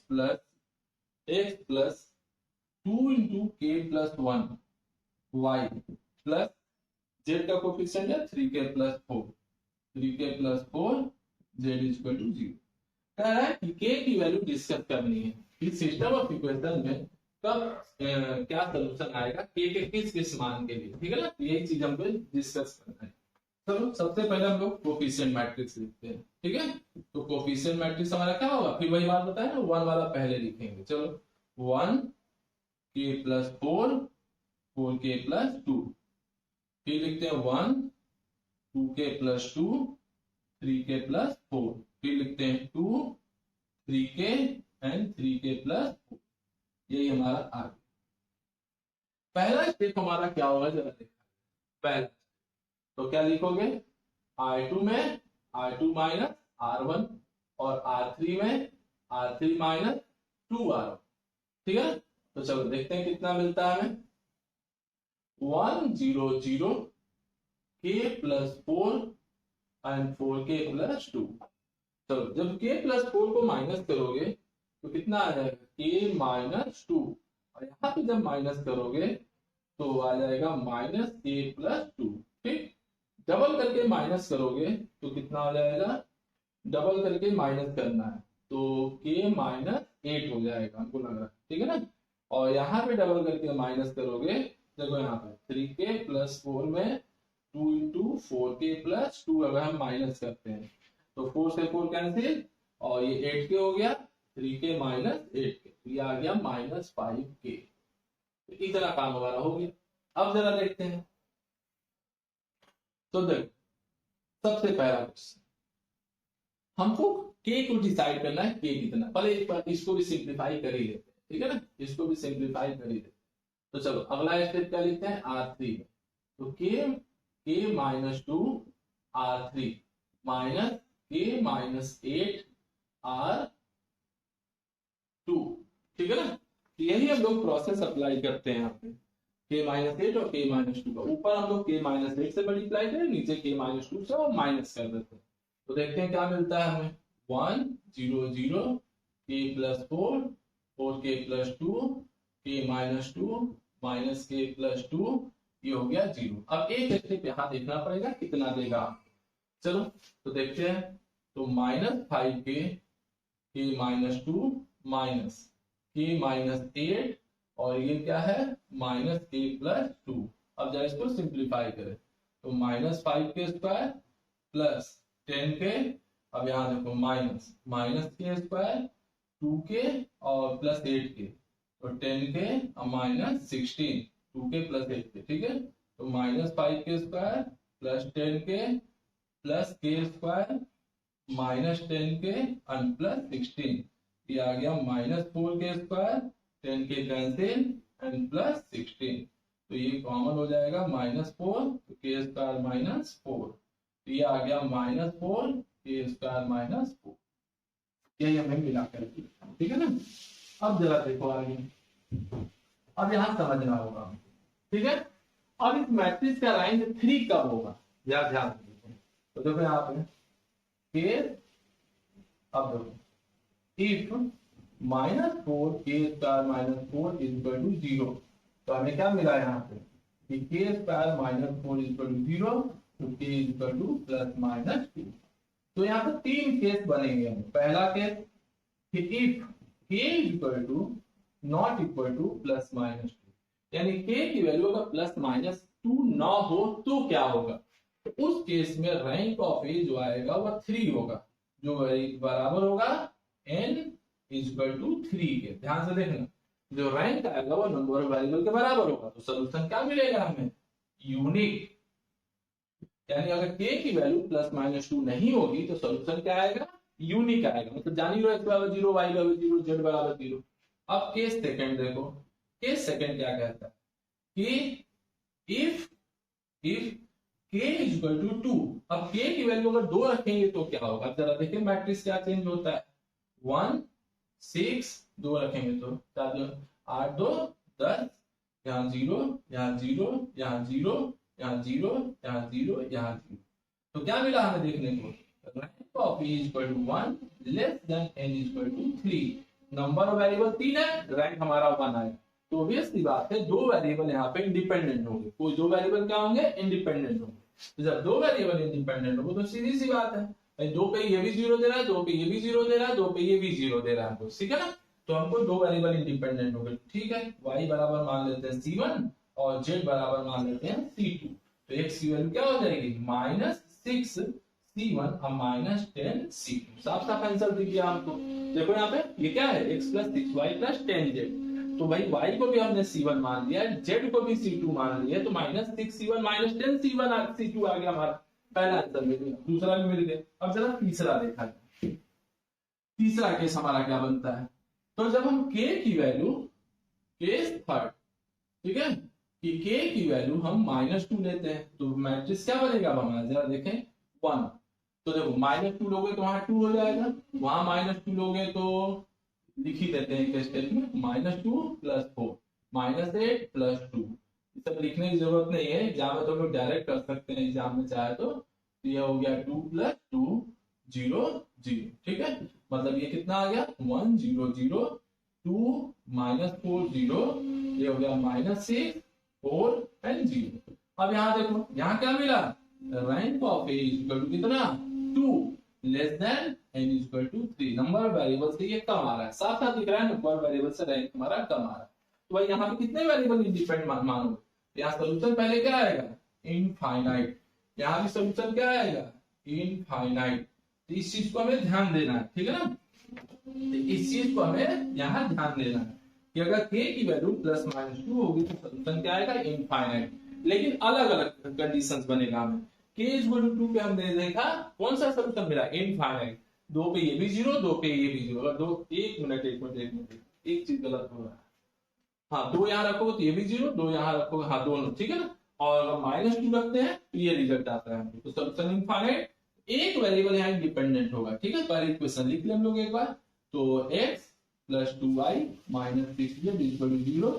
plus 2 into k plus 1 y plus z का coefficient है 3k plus 4, 3k plus 4 z is equal to 0। कह रहा है कि k की वैल्यू डिस्कस करनी है इस सिस्टम ऑफ इक्वेशन में, कब क्या सोल्यूशन आएगा k के किस किस मान के लिए, ठीक है ना। यही चीज हमको डिस्कस करना है। चलो सबसे पहले हम लोग कोफिशिएंट मैट्रिक्स लिखते हैं, ठीक है। तो कोफिशिएंट मैट्रिक्स हमारा क्या होगा, फिर वही बात बताया ना, 1 वाला पहले लिखेंगे। चलो 1 k प्लस 4, 4k प्लस 2, फिर लिखते हैं 1 2k प्लस 2, 3k प्लस 4, फिर लिखते हैं 2 3k एंड 3k प्लस 4। यही हमारा आ गया। पहला स्टेप हमारा क्या होगा जरा देखा, पहला तो क्या लिखोगे I2 में I2 माइनस R1 और R3 में R3 माइनस 2R1, ठीक है। तो चलो देखते हैं कितना मिलता है हमें, 1 0 0 k plus 4 and 4k plus 2। चलो जब k प्लस 4 को माइनस करोगे तो कितना आ जाएगा k माइनस 2, और यहाँ पे जब माइनस करोगे तो आ जाएगा माइनस k प्लस 2, ठीक। डबल करके माइनस करोगे तो कितना आ जाएगा, डबल करके माइनस करना है तो k माइनस 8 हो जाएगा हमको लग रहा है, ठीक है ना। और यहाँ पे डबल करके माइनस करोगे, देखो यहाँ पे 3k प्लस 4 में 2 इंटू 4k प्लस 2 अगर हम माइनस करते हैं तो 4 से 4 कैंसिल और ये 8k हो गया, 3k माइनस 8k, ये आ गया माइनस 5k। तो इतना काम हमारा हो गया। अब जरा देखते हैं, तो देख सबसे पहला क्वेश्चन हमको k को डिसाइड करना है, k कितना, पहले एक बार इसको भी सिंप्लीफाई कर ही लेते हैं, ठीक है ना, इसको भी सिंप्लीफाई कर ही लेते हैं। तो चलो अगला स्टेप क्या लिखते हैं R3, तो k minus 2 R3 minus k minus 8 R2, ठीक है ना। यही हम लोग प्रोसेस अप्लाई करते हैं यहाँ पे, k माइनस 8 और k माइनस 2 का ऊपर हम लोग k माइनस 8 से मल्टीप्लाई करें, नीचे k माइनस 2 से और माइनस कर देते हैं। तो देखते हैं क्या मिलता है हमें, 1 0 0 k plus 4 4k plus 2 k minus 2 minus k plus 2, ये हो गया 0। अब एक स्टेप यहाँ देखना पड़ेगा कितना देगा। चलो तो देखते हैं, तो minus 5k k minus 2 minus k minus 8 और ये क्या है माइनस k प्लस 2। अब जरा इसको सिंप्लीफाई करें तो minus 5k square plus 10k, अब यहाँ देखो minus minus k square 2k और प्लस 8k, तो 10k और माइनस 16, 2k प्लस 8k, ठीक है। तो minus 5k square plus 10k plus k square minus 10k and plus 16, ये आ गया minus 4k square, 10k cancel and plus 16, तो ये कॉमन हो जाएगा माइनस 4, तो k स्क्वायर माइनस 4, तो ये आ गया माइनस 4 k स्क्वायर माइनस 4। यही हमें मिला कर, ठीक है ना। अब जरा देखो आगे, अब यहां समझना होगा, ठीक है। अब इस मैट्रिक्स का रैंक 3 कब होगा, या ध्यान दीजिए। तो देखो यहाँ पे केस, अब देखो if -4 k square -4 is equal to 0, तो हमें क्या मिला यहाँ पे कि k square -4 is equal to 0, तो k इज इक्वल टू ±2। तो यहाँ पे तीन केस बनेंगे। पहला केस कि if k is equal to not equal to ±2, यानी k की वैल्यू अगर ±2 ना हो तो क्या होगा, तो उस केस में रैंक ऑफ ए जो आएगा वह 3 होगा, जो बराबर होगा n इज इक्वल टू 3 के। ध्यान से देखना, जो रैंक आएगा वो नंबर ऑफ वेरिएबल के बराबर होगा, तो सोल्यूशन क्या मिलेगा हमें, यूनिक। यानी अगर k की वैल्यू ±2 नहीं होगी तो सोल्यूशन क्या आएगा, यूनिक आएगा। मतलब जान ही लो x बराबर 0, y बराबर 0, z बराबर 0। अब केस सेकंड देखो, केस सेकंड क्या कहता है कि if k is equal to 2, अब k की वैल्यू अगर 2 रखेंगे तो क्या होगा, जरा देखिए मैट्रिक्स क्या चेंज होता है, 1 6 2 रखेंगे तो 8 2 10, यहाँ 0 यहाँ 0 यहाँ 0 यहाँ 0 यहाँ 0 यहाँ 0, तो क्या मिला हमें देखने को, rank of A is equal to 1 less than n is equal to 3। Number of variable 3 है, रैंक हमारा 1 आएगा। तो ऑब्वियसली बात है दो वेरिएबल यहाँ पे इंडिपेंडेंट होंगे, कोई दो वेरिएबल क्या होंगे, इंडिपेंडेंट होंगे। तो जब दो वेरिएबल इंडिपेंडेंट होंगे तो सीधी सी बात है भाई, दो पे ये भी 0 दे रहा है, दो पे ये भी 0 दे रहा है, दो पे ये भी 0 दे रहा है हमको, ठीक है ना। तो हमको दो वेरिएबल इंडिपेंडेंट हो गए, ठीक है। y बराबर मान लेते हैं c1 और z बराबर मान लेते हैं c2। तो x की वैल्यू क्या हो जाएगी, -6 c1 और -10 c2। साफ साफ आंसर दीजिए हमको। देखो यहाँ पे ये क्या है, x + 6y + 10z। तो भाई y को भी हमने c1 मान लिया, z को भी c2 मान लिया, तो -6 c1 -10 c1 c2 आ गया हमारा। पहला आंसर मिल गया, दूसरा भी मिल गया। अब जरा तीसरा देखा जाए, तीसरा केस हमारा क्या बनता है। तो जब हम k की वैल्यू, केस थर्ड, ठीक है, कि k की वैल्यू हम -2 लेते हैं तो मैट्रिक्स क्या बनेगा हमारा, जरा देखें 1। तो देखो -2 लोगे तो वहां 2 हो जाएगा, वहां -2 लोगे तो लिख ही देते हैं एक स्टेप में, -2 + 4 -8 + 2। सब लिखने की जरूरत नहीं है, एग्जाम में तो लोग डायरेक्ट कर सकते हैं एग्जाम में चाहे तो। ये हो गया 2 + 2 0 0, ठीक है। मतलब ये कितना आ गया 1 0 0 2 -4 0, ये हो गया -6 4 एंड 0। अब यहाँ देखो, यहाँ क्या मिला, rank of A is equal to कितना 2 less than n is equal to 3। Number of variable से ये कम आ रहा है, साफ साफ दिख रहा है नंबर ऑफ वेरिएबल से रैंक हमारा कम आ रहा है। तो भाई यहाँ पे कितने वेरिएबल इंडिपेंडेंट मानो, यहाँ सोल्यूशन पहले क्या आएगा, इनफाइनाइट। यहाँ भी सोल्यूशन क्या आएगा, इनफाइनाइट। तो इस चीज को हमें ध्यान देना है, ठीक है ना। तो इस चीज को हमें यहाँ ध्यान देना है कि अगर k की वैल्यू ±2 होगी तो सोल्यूशन क्या आएगा, इनफाइनाइट। लेकिन अलग अलग कंडीशंस बनेगा हमें। k = 2 पे हमने देखा कौन सा सोल्यूशन मिला, इनफाइनाइट। दो पे ये भी 0, दो पे ये भी 0। अगर दो, एक मिनट एक चीज गलत हो रहा है। हाँ, दो यहाँ रखोगे तो ये भी 0, दो यहाँ रखोगे, हाँ दोनों, ठीक है ना। और अगर -2 रखते हैं तो ये रिजल्ट आता है। तो सोल्यूशन इनफाइनाइट, एक वेरिएबल यहाँ इंडिपेंडेंट होगा, ठीक है। पहले इक्वेशन लिख लें हम लोग एक बार। तो x + 2y - 6z = 0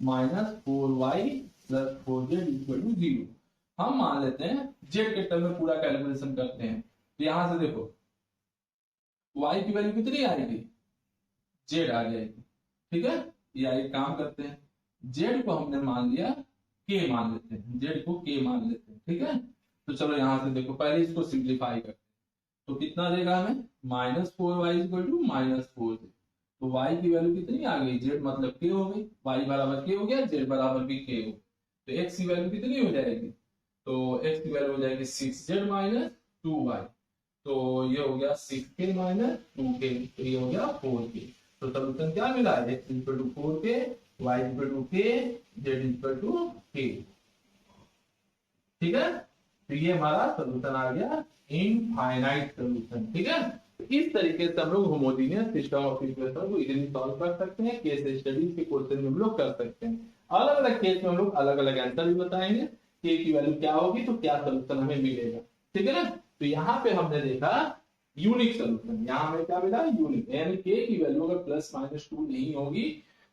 -4y + 4z = 0। हम मान लेते हैं z के टर्म में पूरा कैलकुलेशन करते हैं। तो यहां से देखो y की वैल्यू कितनी आएगी, z आ जाएगी, ठीक है। या एक काम करते हैं, z को हमने मान लिया k मान लेते हैं, z को k मान लेते हैं, ठीक है। तो चलो यहां से देखो, पहले इसको सिंप्लीफाई करते हैं। तो कितना देगा हमें, -4y = -4z। तो y की वैल्यू कितनी आ गई, z मतलब k हो गई, y बराबर k हो गया, z बराबर भी k हो। तो x की वैल्यू कितनी हो जाएगी, तो x की वैल्यू हो जाएगी 6z - 2y। तो ये हो गया 6k - 2k, तो ये हो गया 4k। तो सोल्यूशन क्या मिला, x = 4k, y = k, z = k, ठीक है। तो ये हमारा सोल्यूशन आ गया इनफाइनाइट सोल्यूशन, ठीक है। इस तरीके से हम लोग होमोजेनियस सिस्टम ऑफ इक्वेशन को इजीली सॉल्व कर सकते हैं। केस स्टडीज के क्वेश्चन हम लोग कर सकते हैं। अलग अलग केस में हम लोग अलग अलग आंसर भी बताएंगे, k की वैल्यू क्या होगी तो क्या सोल्यूशन हमें मिलेगा, ठीक है ना। तो यहाँ पे हमने देखा यूनिक सोल्यूशन, यहाँ हमें क्या मिला, यूनिक। यानी k की वैल्यू अगर +-2 नहीं होगी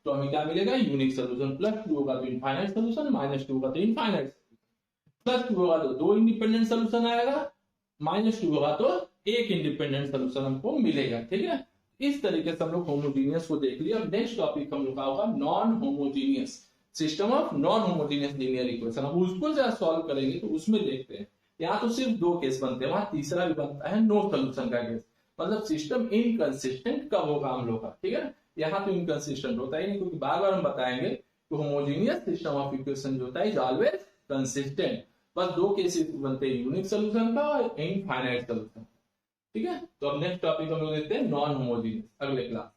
तो हमें क्या मिलेगा, यूनिक सोल्यूशन। +2 होगा तो इनफाइनाइट सोल्यूशन, -2 होगा तो इनफाइनाइट। प्लस 2 होगा तो 2 इंडिपेंडेंट सोल्यूशन आएगा, -2 होगा तो एक इंडिपेंडेंट सोल्यूशन हमको मिलेगा। ठीक है, इस तरीके से हम लोग होमोजीनियस को देख लिया। अब नेक्स्ट टॉपिक हम लोग का होगा non homogeneous system of non homogeneous linear equation. अब उसको जब सॉल्व करेंगे तो उसमें देखते हैं, यहाँ तो सिर्फ 2 केस बनते हैं, वहां तीसरा भी बनता है नो सोल्यूशन का केस, मतलब सिस्टम इनकंसिस्टेंट कब होगा हम लोग का। ठीक है, यहाँ तो इनकंसिस्टेंट होता ही नहीं, क्योंकि बार बार हम बताएंगे कि होमोजीनियस सिस्टम ऑफ इक्वेशन जो होता है इज ऑलवेज कंसिस्टेंट। बस 2 केसेस बनते हैं, यूनिक सोल्यूशन का और इनफाइनाइट सोल्यूशन। ठीक है, तो अब नेक्स्ट टॉपिक हम लोग देखते हैं नॉन होमोजीनियस अगले क्लास।